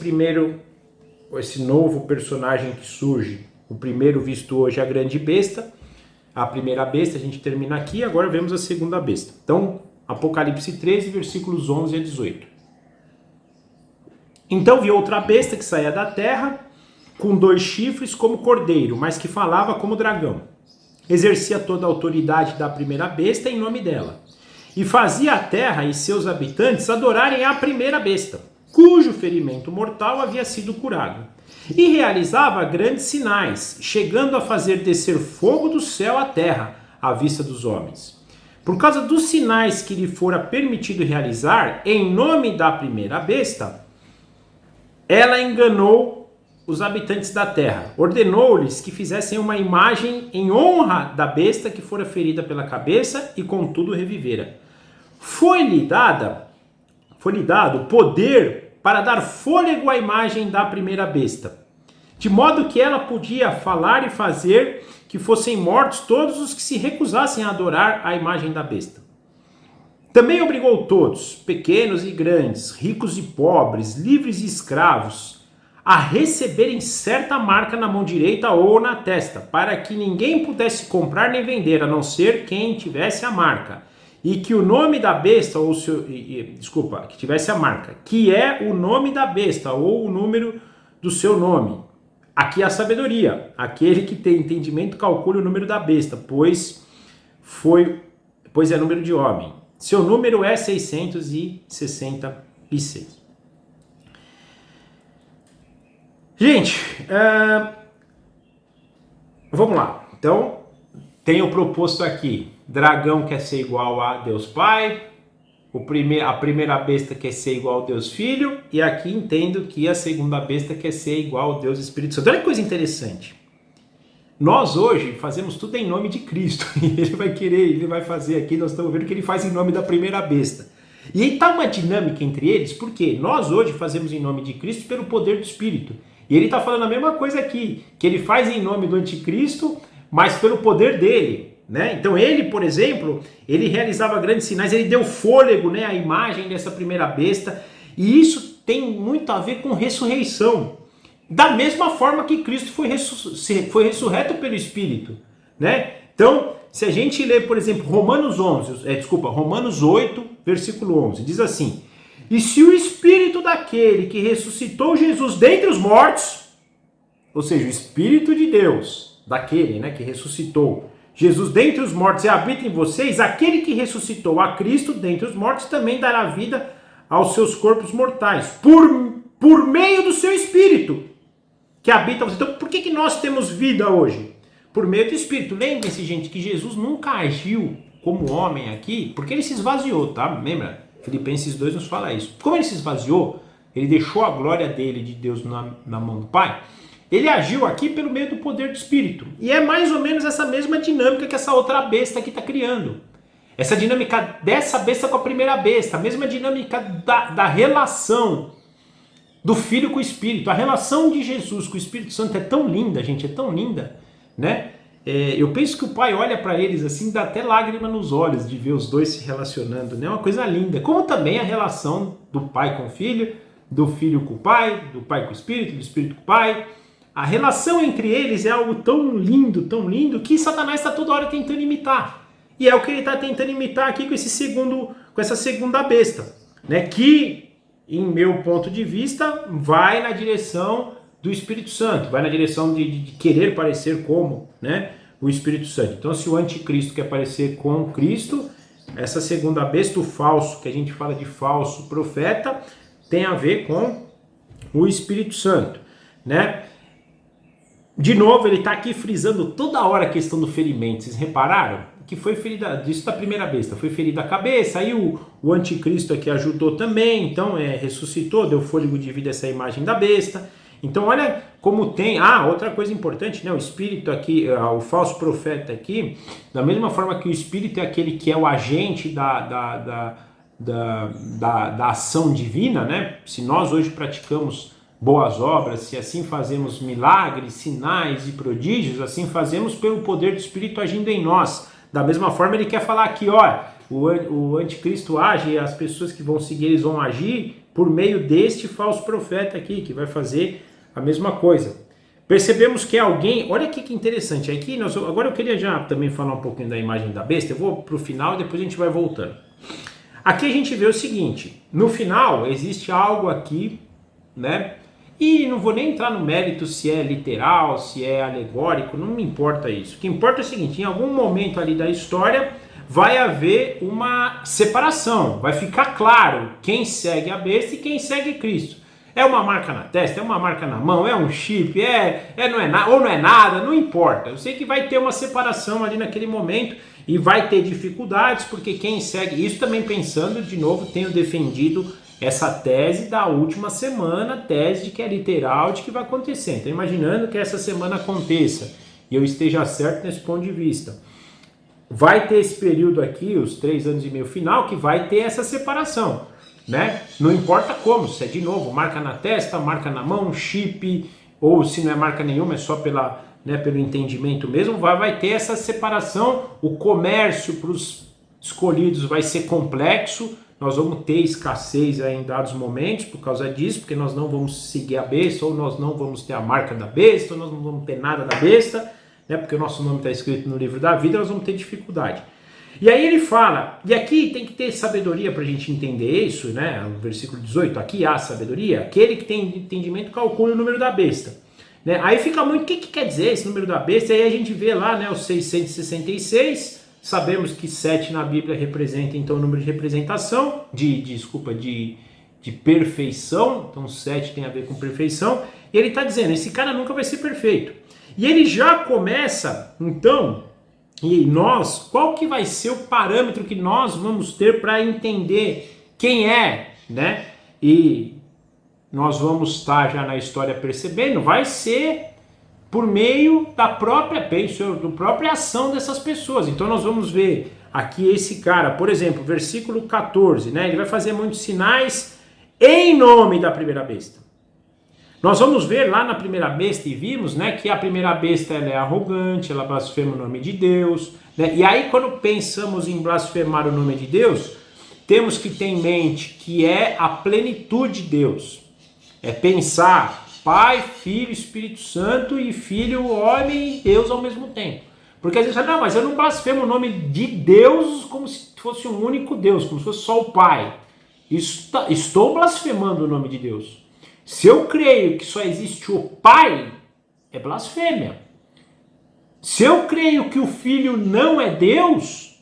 novo personagem que surge, o primeiro visto hoje é a grande besta. A primeira besta, a gente termina aqui, agora vemos a segunda besta. Então, Apocalipse 13, versículos 11 a 18. Então vi outra besta que saía da terra, com 2 chifres como cordeiro, mas que falava como dragão. Exercia toda a autoridade da primeira besta em nome dela. E fazia a terra e seus habitantes adorarem a primeira besta, cujo ferimento mortal havia sido curado. E realizava grandes sinais, chegando a fazer descer fogo do céu à terra, à vista dos homens. Por causa dos sinais que lhe fora permitido realizar, em nome da primeira besta, ela enganou os habitantes da terra. Ordenou-lhes que fizessem uma imagem em honra da besta que fora ferida pela cabeça e contudo revivera. Foi-lhe dado poder para dar fôlego à imagem da primeira besta, de modo que ela podia falar e fazer que fossem mortos todos os que se recusassem a adorar a imagem da besta. Também obrigou todos, pequenos e grandes, ricos e pobres, livres e escravos, a receberem certa marca na mão direita ou na testa, para que ninguém pudesse comprar nem vender, a não ser quem tivesse a marca. E que o nome da besta, que tivesse a marca, que é o nome da besta, ou o número do seu nome. Aqui é a sabedoria. Aquele que tem entendimento calcule o número da besta, pois é número de homem. Seu número é 666. Gente, vamos lá. Então, tenho proposto aqui: dragão quer ser igual a Deus Pai, a primeira besta quer ser igual a Deus Filho, e aqui entendo que a segunda besta quer ser igual a Deus Espírito Santo. Olha que coisa interessante. Nós hoje fazemos tudo em nome de Cristo. E ele vai fazer aqui, nós estamos vendo que ele faz em nome da primeira besta. E aí está uma dinâmica entre eles, porque nós hoje fazemos em nome de Cristo pelo poder do Espírito. E ele está falando a mesma coisa aqui, que ele faz em nome do anticristo, mas pelo poder dele. Né? Então ele, por exemplo, ele realizava grandes sinais, ele deu fôlego, né, à imagem dessa primeira besta, e isso tem muito a ver com ressurreição. Da mesma forma que Cristo foi ressurreto pelo Espírito. Né? Então, se a gente ler, por exemplo, Romanos 8, versículo 11, diz assim: e se o Espírito daquele que ressuscitou Jesus dentre os mortos, ou seja, o Espírito de Deus, daquele, né, que ressuscitou Jesus dentre os mortos e habita em vocês, aquele que ressuscitou a Cristo dentre os mortos também dará vida aos seus corpos mortais, por meio do seu Espírito que habita em vocês. Então, por que nós temos vida hoje? Por meio do Espírito. Lembrem-se, gente, que Jesus nunca agiu como homem aqui, porque ele se esvaziou, tá? Lembra? Filipenses 2 nos fala isso. Como ele se esvaziou, ele deixou a glória dele, de Deus, na mão do Pai. Ele agiu aqui pelo meio do poder do Espírito. E é mais ou menos essa mesma dinâmica que essa outra besta aqui está criando. Essa dinâmica dessa besta com a primeira besta. A mesma dinâmica da relação do Filho com o Espírito. A relação de Jesus com o Espírito Santo é tão linda, gente, é tão linda, né? Eu penso que o Pai olha para eles assim, dá até lágrima nos olhos de ver os dois se relacionando, né? Uma coisa linda. Como também a relação do Pai com o Filho, do Filho com o Pai, do Pai com o Espírito, do Espírito com o Pai. A relação entre eles é algo tão lindo, que Satanás está toda hora tentando imitar. E é o que ele está tentando imitar aqui com essa segunda besta, né? Que, em meu ponto de vista, vai na direção do Espírito Santo, vai na direção de querer parecer como, né, o Espírito Santo. Então, se o anticristo quer parecer com Cristo, essa segunda besta, o falso, que a gente fala de falso profeta, tem a ver com o Espírito Santo, né? De novo, ele está aqui frisando toda hora a questão do ferimento. Vocês repararam? Que foi ferida, isso da primeira besta, foi ferida a cabeça, aí o anticristo aqui ajudou também, então ressuscitou, deu fôlego de vida a essa imagem da besta. Então olha como tem, outra coisa importante, né? O espírito aqui, o falso profeta aqui, da mesma forma que o espírito é aquele que é o agente da ação divina, né? Se nós hoje praticamos boas obras, se assim fazemos milagres, sinais e prodígios, assim fazemos pelo poder do Espírito agindo em nós. Da mesma forma ele quer falar aqui, o anticristo age, as pessoas que vão seguir eles vão agir por meio deste falso profeta aqui, que vai fazer a mesma coisa. Percebemos que é alguém, olha aqui que interessante, aqui agora eu queria já também falar um pouquinho da imagem da besta, eu vou para o final e depois a gente vai voltando. Aqui a gente vê o seguinte, no final existe algo aqui, né? E não vou nem entrar no mérito se é literal, se é alegórico, não me importa isso. O que importa é o seguinte, em algum momento ali da história vai haver uma separação, vai ficar claro quem segue a besta e quem segue Cristo. É uma marca na testa, é uma marca na mão, é um chip, não é nada, ou não é nada, não importa. Eu sei que vai ter uma separação ali naquele momento e vai ter dificuldades, porque quem segue, isso também pensando, de novo, tenho defendido essa tese da última semana, tese de que é literal, de que vai acontecer. Então, imaginando que essa semana aconteça e eu esteja certo nesse ponto de vista, vai ter esse período aqui, os 3 anos e meio final, que vai ter essa separação, né? Não importa como, se é de novo marca na testa, marca na mão, chip, ou se não é marca nenhuma, é só pelo entendimento mesmo, vai ter essa separação. O comércio para os escolhidos vai ser complexo. Nós vamos ter escassez em dados momentos por causa disso, porque nós não vamos seguir a besta, ou nós não vamos ter a marca da besta, ou nós não vamos ter nada da besta, né? Porque o nosso nome está escrito no livro da vida, nós vamos ter dificuldade. E aí ele fala, e aqui tem que ter sabedoria para a gente entender isso, né? No versículo 18, aqui há sabedoria, aquele que tem entendimento calcule o número da besta. Né? Aí fica muito, o que quer dizer esse número da besta? E aí a gente vê lá, né, os 666, sabemos que 7 na Bíblia representa então o número de representação, de perfeição, então 7 tem a ver com perfeição, e ele está dizendo, esse cara nunca vai ser perfeito. E ele já começa, então, e nós, qual que vai ser o parâmetro que nós vamos ter para entender quem é, né? E nós vamos estar já na história percebendo, vai ser por meio da própria ação dessas pessoas. Então nós vamos ver aqui esse cara, por exemplo, versículo 14, né? Ele vai fazer muitos sinais em nome da primeira besta. Nós vamos ver lá na primeira besta e vimos, né, que a primeira besta ela é arrogante, ela blasfema o nome de Deus, né? E aí quando pensamos em blasfemar o nome de Deus, temos que ter em mente que é a plenitude de Deus. É pensar Pai, Filho, Espírito Santo e Filho, homem e Deus ao mesmo tempo. Porque às vezes, não, mas eu não blasfemo o nome de Deus como se fosse um único Deus, como se fosse só o Pai. Estou blasfemando o nome de Deus. Se eu creio que só existe o Pai, é blasfêmia. Se eu creio que o Filho não é Deus,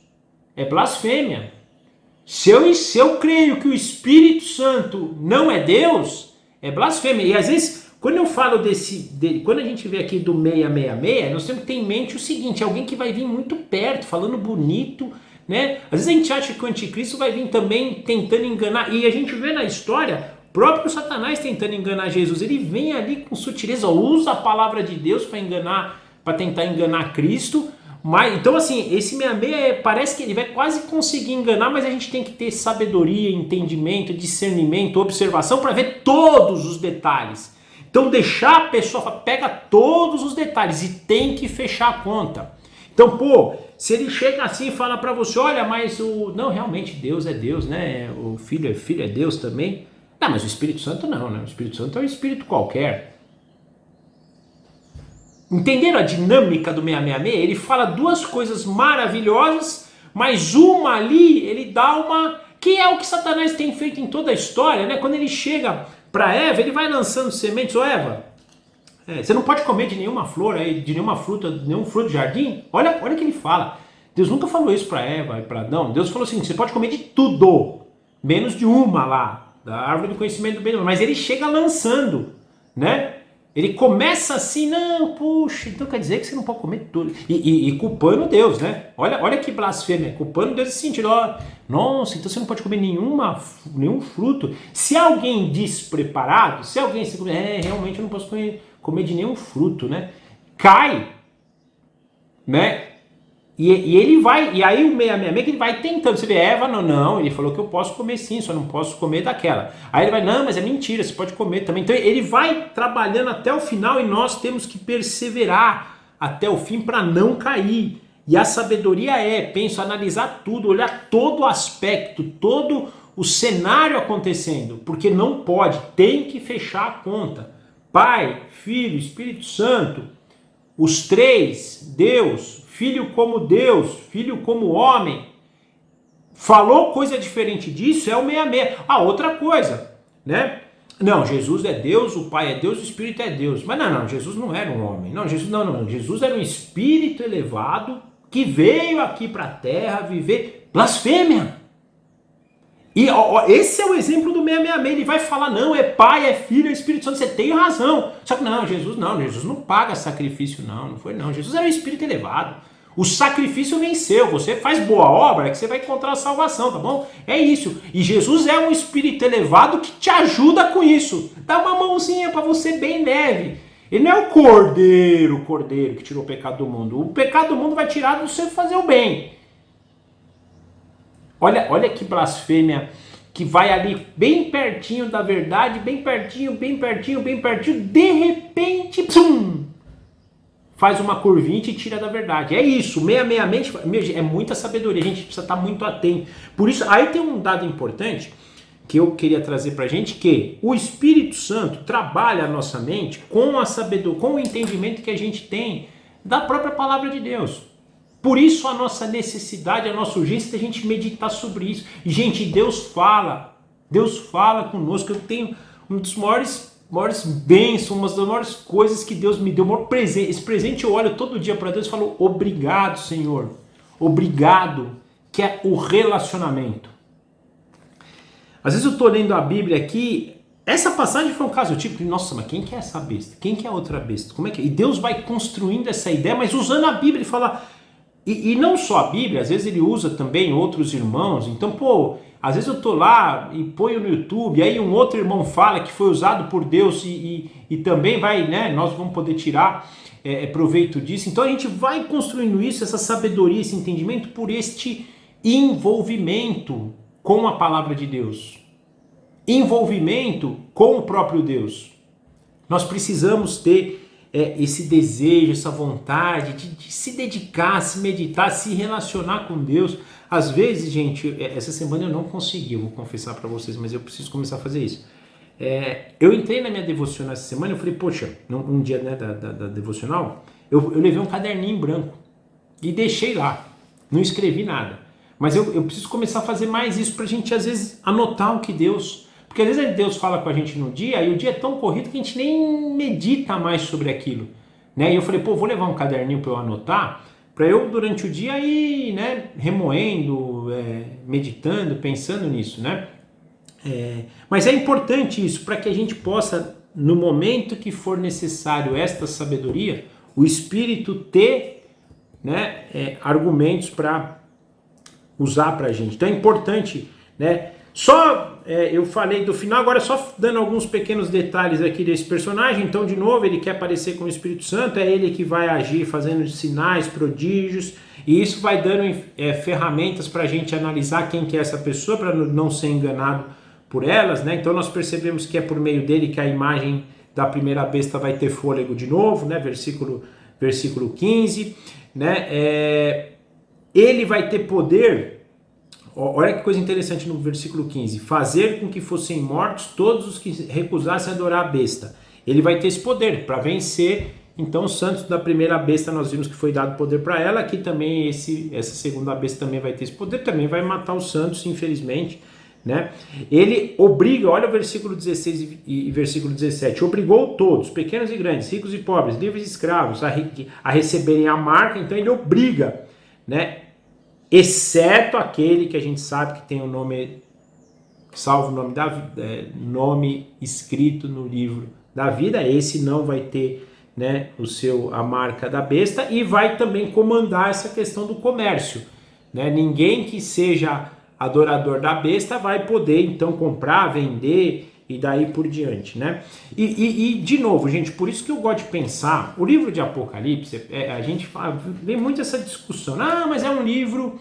é blasfêmia. Se eu creio que o Espírito Santo não é Deus, é blasfêmia. E às vezes, quando eu falo quando a gente vê aqui do 666, nós temos que ter em mente o seguinte, alguém que vai vir muito perto, falando bonito, né? Às vezes a gente acha que o anticristo vai vir também tentando enganar, e a gente vê na história, próprio Satanás tentando enganar Jesus, ele vem ali com sutileza, usa a palavra de Deus para tentar enganar Cristo. Mas, então assim, esse 66 parece que ele vai quase conseguir enganar, mas a gente tem que ter sabedoria, entendimento, discernimento, observação para ver todos os detalhes. Então deixar a pessoa, pega todos os detalhes e tem que fechar a conta. Então, se ele chega assim e fala para você, olha, mas não, realmente Deus é Deus, né? O Filho é Deus também. Não, mas o Espírito Santo não, né? O Espírito Santo é um espírito qualquer. Entenderam a dinâmica do 666? Ele fala duas coisas maravilhosas, mas uma ali, ele dá uma... Que é o que Satanás tem feito em toda a história, né? Quando ele chega para Eva, ele vai lançando sementes. Ô Eva, você não pode comer de nenhuma flor, de nenhuma fruta, de nenhum fruto do jardim? Olha o que ele fala. Deus nunca falou isso para Eva e para Adão. Deus falou assim, você pode comer de tudo, menos de uma lá, da árvore do conhecimento do bem e do mal. Mas ele chega lançando, né? Ele começa assim, não, puxa, então quer dizer que você não pode comer tudo. E culpando Deus, né? Olha que blasfêmia, culpando Deus nesse sentido. Ó, nossa, então você não pode comer nenhum fruto. Se alguém despreparado, se alguém se comer, realmente eu não posso comer de nenhum fruto, né? Cai, né? E ele vai, e aí o 666 que ele vai tentando, você vê, Eva, não, ele falou que eu posso comer sim, só não posso comer daquela. Aí ele vai, não, mas é mentira, você pode comer também. Então ele vai trabalhando até o final e nós temos que perseverar até o fim para não cair. E a sabedoria analisar tudo, olhar todo o aspecto, todo o cenário acontecendo, porque não pode, tem que fechar a conta. Pai, Filho, Espírito Santo, os três, Deus, Filho como Deus, Filho como homem, falou coisa diferente disso, é o 66. Outra coisa, né? Não, Jesus é Deus, o Pai é Deus, o Espírito é Deus. Mas não, Jesus não era um homem. Não, Jesus era um espírito elevado que veio aqui para a terra viver blasfêmia. E esse é o exemplo do 666, ele vai falar, não, é Pai, é Filho, é Espírito Santo, você tem razão. Só que Jesus não paga sacrifício, não foi não. Jesus era um espírito elevado. O sacrifício venceu, você faz boa obra, é que você vai encontrar a salvação, tá bom? É isso. E Jesus é um espírito elevado que te ajuda com isso. Dá uma mãozinha para você bem leve. Ele não é o cordeiro que tirou o pecado do mundo. O pecado do mundo vai tirar de você fazer o bem. Olha que blasfêmia, que vai ali bem pertinho da verdade, bem pertinho, de repente, pum, faz uma curvinha e te tira da verdade. É isso, 666 é muita sabedoria, a gente precisa estar muito atento. Por isso, aí tem um dado importante que eu queria trazer pra gente, que o Espírito Santo trabalha a nossa mente com a sabedoria, com o entendimento que a gente tem da própria palavra de Deus. Por isso a nossa necessidade, a nossa urgência de a gente meditar sobre isso. E, gente, Deus fala conosco. Eu tenho um dos maiores bênçãos, uma das maiores coisas que Deus me deu, o maior presente. Esse presente eu olho todo dia para Deus e falo, obrigado, Senhor. Obrigado, que é o relacionamento. Às vezes eu estou lendo a Bíblia aqui, essa passagem foi um caso tipo, nossa, mas quem que é essa besta? Quem que é a outra besta? Como é que é? E Deus vai construindo essa ideia, mas usando a Bíblia, ele fala... E não só a Bíblia, às vezes ele usa também outros irmãos. Então, às vezes eu tô lá e ponho no YouTube, e aí um outro irmão fala que foi usado por Deus e também vai, né, nós vamos poder tirar proveito disso. Então a gente vai construindo isso, essa sabedoria, esse entendimento por este envolvimento com a palavra de Deus, envolvimento com o próprio Deus. Nós precisamos ter esse desejo, essa vontade de se dedicar, se meditar, se relacionar com Deus. Às vezes, gente, essa semana eu não consegui, eu vou confessar para vocês, mas eu preciso começar a fazer isso. Eu entrei na minha devocional essa semana, eu falei, poxa, um dia, né, da devocional, eu levei um caderninho em branco e deixei lá, não escrevi nada. Mas eu preciso começar a fazer mais isso pra gente, às vezes, anotar o que Deus... Porque às vezes Deus fala com a gente no dia e o dia é tão corrido que a gente nem medita mais sobre aquilo, né? E eu falei, vou levar um caderninho para eu anotar, para eu durante o dia ir, né, remoendo, meditando, pensando nisso, né? Mas é importante isso para que a gente possa, no momento que for necessário esta sabedoria, o Espírito ter, né, argumentos para usar para a gente. Então é importante, né? Eu falei do final, agora só dando alguns pequenos detalhes aqui desse personagem. Então, de novo, ele quer aparecer com o Espírito Santo, é ele que vai agir fazendo sinais, prodígios, e isso vai dando ferramentas para a gente analisar quem que é essa pessoa, para não ser enganado por elas, né? Então nós percebemos que é por meio dele que a imagem da primeira besta vai ter fôlego de novo, né? Versículo 15, né? Ele vai ter poder. Olha que coisa interessante no versículo 15. Fazer com que fossem mortos todos os que recusassem adorar a besta. Ele vai ter esse poder para vencer. Então, os santos da primeira besta, nós vimos que foi dado poder para ela. Aqui também, essa segunda besta também vai ter esse poder. Também vai matar os santos, infelizmente, né? Ele obriga, olha o versículo 16 e versículo 17. Obrigou todos, pequenos e grandes, ricos e pobres, livres e escravos, a receberem a marca. Então, ele obriga, né? Exceto aquele que a gente sabe que tem o nome, salvo o nome nome escrito no livro da vida, esse não vai ter, né, a marca da besta, e vai também comandar essa questão do comércio, né? Ninguém que seja adorador da besta vai poder então comprar, vender e daí por diante, né? E de novo, gente, por isso que eu gosto de pensar, o livro de Apocalipse, a gente vem muito essa discussão, mas é um livro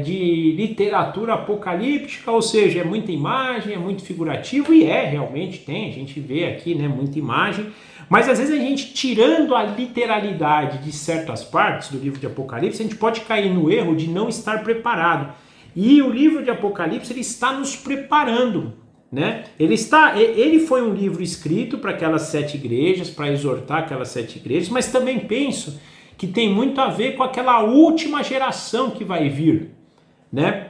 de literatura apocalíptica, ou seja, é muita imagem, é muito figurativo, e realmente tem, a gente vê aqui, né, muita imagem, mas às vezes a gente, tirando a literalidade de certas partes do livro de Apocalipse, a gente pode cair no erro de não estar preparado, e o livro de Apocalipse, ele está nos preparando, né? Ele foi um livro escrito para aquelas 7 igrejas, para exortar aquelas 7 igrejas, mas também penso que tem muito a ver com aquela última geração que vai vir, né?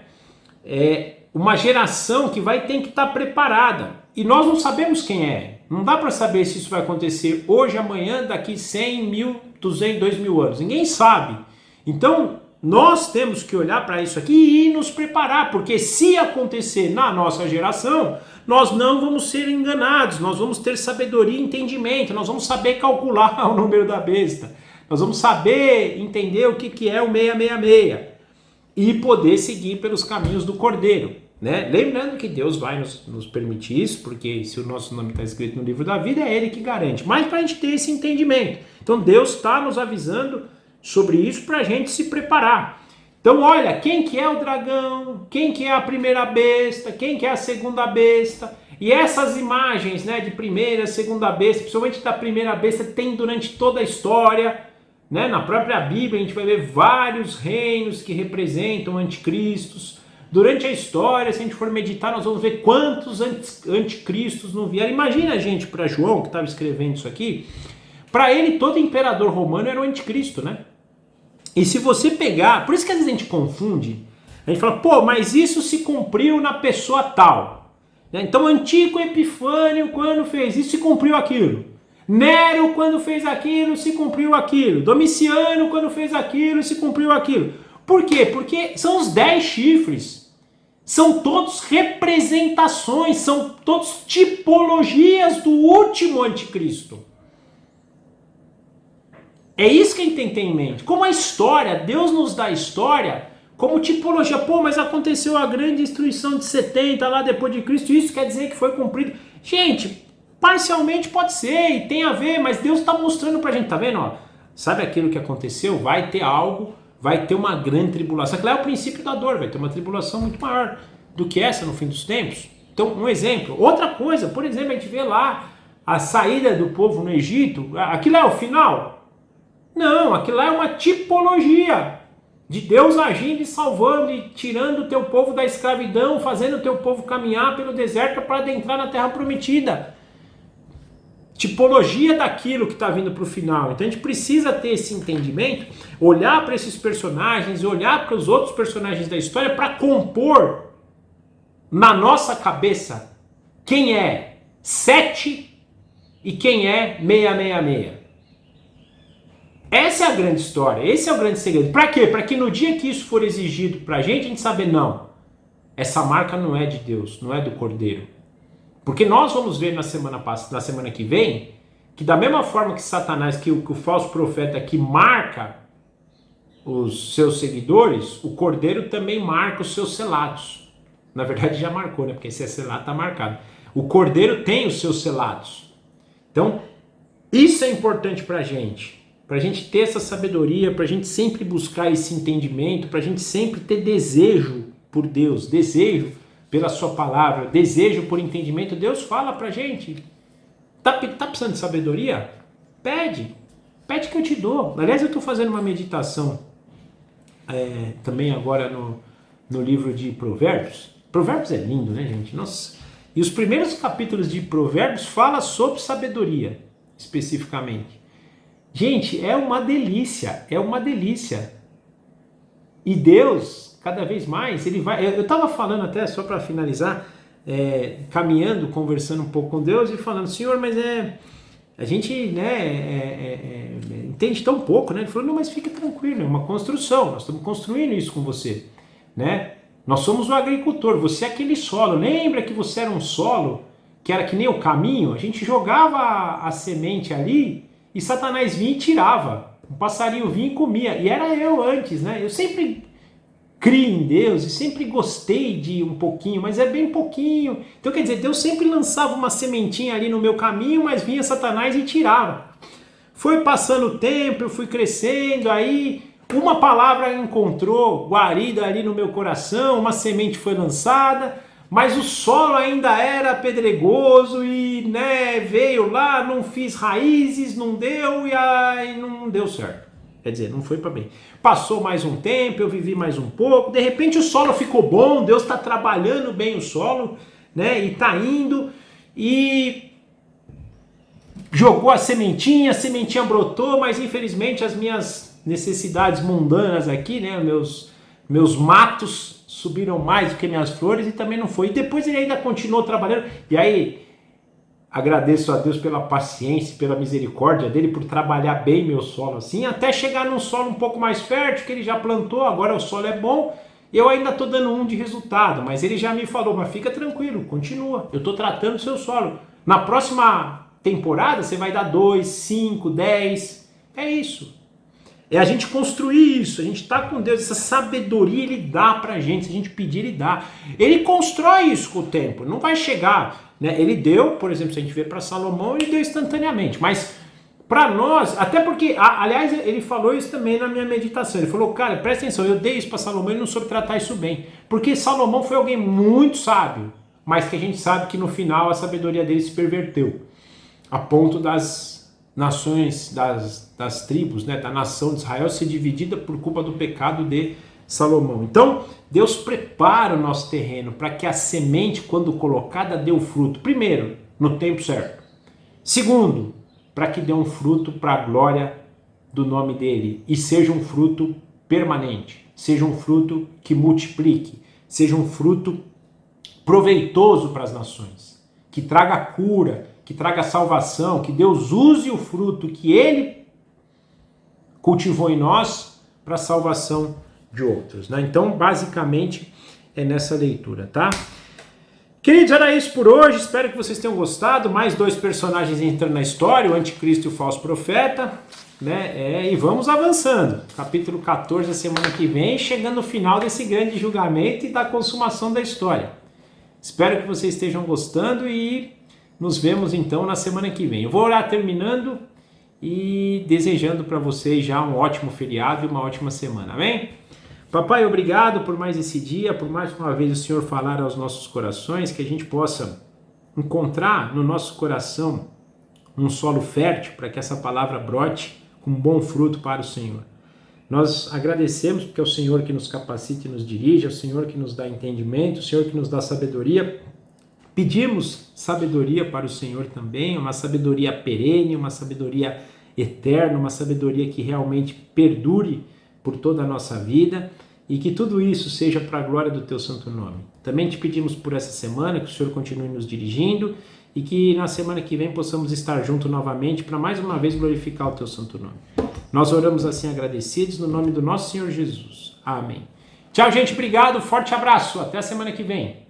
Uma geração que tem que estar preparada, e nós não sabemos quem é, não dá para saber se isso vai acontecer hoje, amanhã, daqui 100, 1000, 200, 2000 anos, ninguém sabe. Então nós temos que olhar para isso aqui e nos preparar, porque se acontecer na nossa geração, nós não vamos ser enganados, nós vamos ter sabedoria e entendimento, nós vamos saber calcular o número da besta, nós vamos saber entender o que é o 666 e poder seguir pelos caminhos do Cordeiro, né? Lembrando que Deus vai nos permitir isso, porque se o nosso nome está escrito no livro da vida, é Ele que garante, mas para a gente ter esse entendimento. Então Deus está nos avisando sobre isso para a gente se preparar. Então olha, quem que é o dragão, quem que é a primeira besta, quem que é a segunda besta, e essas imagens, né, de primeira, segunda besta, principalmente da primeira besta, tem durante toda a história, né? Na própria Bíblia a gente vai ver vários reinos que representam anticristos. Durante a história, se a gente for meditar, nós vamos ver quantos anticristos não vieram. Imagina, gente, para João, que estava escrevendo isso aqui, para ele todo imperador romano era o anticristo, né? E se você pegar, por isso que às vezes a gente confunde, a gente fala, mas isso se cumpriu na pessoa tal, né? Então Antíoco Epifânio, quando fez isso, se cumpriu aquilo. Nero, quando fez aquilo, se cumpriu aquilo. Domiciano, quando fez aquilo, se cumpriu aquilo. Por quê? Porque são os 10 chifres. São todos representações, são todos tipologias do último anticristo. É isso que a gente tem que ter em mente. Como a história, Deus nos dá a história como tipologia. Pô, mas aconteceu a grande destruição de 70 lá depois de Cristo, isso quer dizer que foi cumprido. Gente, parcialmente pode ser e tem a ver, mas Deus está mostrando pra gente, tá vendo? Ó, sabe aquilo que aconteceu? Vai ter algo, vai ter uma grande tribulação. Aquilo é o princípio da dor, vai ter uma tribulação muito maior do que essa no fim dos tempos. Então, um exemplo. Outra coisa, por exemplo, a gente vê lá a saída do povo no Egito. Aquilo é o final? Não, aquilo lá é uma tipologia de Deus agindo e salvando e tirando o teu povo da escravidão, fazendo o teu povo caminhar pelo deserto para adentrar na terra prometida. Tipologia daquilo que está vindo para o final. Então a gente precisa ter esse entendimento, olhar para esses personagens, olhar para os outros personagens da história para compor na nossa cabeça quem é 7 e quem é 666. Essa é a grande história, esse é o grande segredo. Para quê? Para que no dia que isso for exigido para a gente saber, não, essa marca não é de Deus, não é do Cordeiro. Porque nós vamos ver na semana que vem, que da mesma forma que Satanás, que o falso profeta aqui marca os seus seguidores, o Cordeiro também marca os seus selados. Na verdade já marcou, né? Porque esse selado está marcado. O Cordeiro tem os seus selados. Então, isso é importante para a gente ter essa sabedoria, para a gente sempre buscar esse entendimento, para a gente sempre ter desejo por Deus, desejo pela sua palavra, desejo por entendimento. Deus fala pra gente. Tá precisando de sabedoria? Pede que eu te dou. Aliás, eu estou fazendo uma meditação também agora no livro de Provérbios. Provérbios é lindo, né, gente? Nossa. E os primeiros capítulos de Provérbios falam sobre sabedoria, especificamente. Gente, é uma delícia, é uma delícia. E Deus, cada vez mais, ele vai... Eu estava falando até, só para finalizar, caminhando, conversando um pouco com Deus e falando, Senhor, mas a gente entende tão pouco, né? Ele falou, não, mas fique tranquilo, é uma construção, nós estamos construindo isso com você, né? Nós somos o agricultor, você é aquele solo. Lembra que você era um solo, que era que nem o caminho? A gente jogava a semente ali e Satanás vinha e tirava. Um passarinho vinha e comia. E era eu antes, né? Eu sempre criei em Deus e sempre gostei de um pouquinho, mas é bem pouquinho. Então quer dizer, Deus sempre lançava uma sementinha ali no meu caminho, mas vinha Satanás e tirava. Foi passando o tempo, eu fui crescendo, aí uma palavra encontrou guarida ali no meu coração, uma semente foi lançada, mas o solo ainda era pedregoso e veio lá, não fiz raízes, não deu e aí não deu certo. Quer dizer, não foi para bem. Passou mais um tempo, eu vivi mais um pouco, de repente o solo ficou bom, Deus está trabalhando bem o solo, né? E está indo e jogou a sementinha brotou, mas infelizmente as minhas necessidades mundanas aqui, né? Meus matos subiram mais do que minhas flores e também não foi. E depois ele ainda continuou trabalhando. E aí, agradeço a Deus pela paciência, pela misericórdia dele, por trabalhar bem meu solo assim, até chegar num solo um pouco mais fértil, que ele já plantou, agora o solo é bom. Eu ainda estou dando um de resultado, mas ele já me falou, mas fica tranquilo, continua. Eu estou tratando o seu solo. Na próxima temporada você vai dar 2, 5, 10. É isso. É a gente construir isso, a gente está com Deus, essa sabedoria ele dá pra gente, se a gente pedir ele dá. Ele constrói isso com o tempo, não vai chegar, né? Ele deu, por exemplo, se a gente ver para Salomão, ele deu instantaneamente, mas para nós, até porque, aliás, ele falou isso também na minha meditação, ele falou, cara, presta atenção, eu dei isso para Salomão e não soube tratar isso bem, porque Salomão foi alguém muito sábio, mas que a gente sabe que no final a sabedoria dele se perverteu, a ponto das nações, das tribos, né, da nação de Israel ser dividida por culpa do pecado de Salomão. Então, Deus prepara o nosso terreno para que a semente, quando colocada, dê o fruto. Primeiro, no tempo certo. Segundo, para que dê um fruto para a glória do nome dele e seja um fruto permanente, seja um fruto que multiplique, seja um fruto proveitoso para as nações, que traga cura, que traga salvação, que Deus use o fruto que ele cultivou em nós para a salvação de outros, né? Então, basicamente, é nessa leitura, tá? Queridos, era isso por hoje, espero que vocês tenham gostado. Mais 2 personagens entrando na história, o anticristo e o falso profeta. né? E vamos avançando. Capítulo 14 a semana que vem, chegando no final desse grande julgamento e da consumação da história. Espero que vocês estejam gostando e nos vemos então na semana que vem. Eu vou orar terminando e desejando para vocês já um ótimo feriado e uma ótima semana. Amém? Papai, obrigado por mais esse dia, por mais uma vez o Senhor falar aos nossos corações, que a gente possa encontrar no nosso coração um solo fértil para que essa palavra brote com bom fruto para o Senhor. Nós agradecemos porque é o Senhor que nos capacita e nos dirige, é o Senhor que nos dá entendimento, o Senhor que nos dá sabedoria. Pedimos sabedoria para o Senhor também, uma sabedoria perene, uma sabedoria eterna, uma sabedoria que realmente perdure por toda a nossa vida e que tudo isso seja para a glória do Teu santo nome. Também te pedimos por essa semana que o Senhor continue nos dirigindo e que na semana que vem possamos estar juntos novamente para mais uma vez glorificar o Teu santo nome. Nós oramos assim agradecidos no nome do nosso Senhor Jesus. Amém. Tchau, gente. Obrigado. Forte abraço. Até a semana que vem.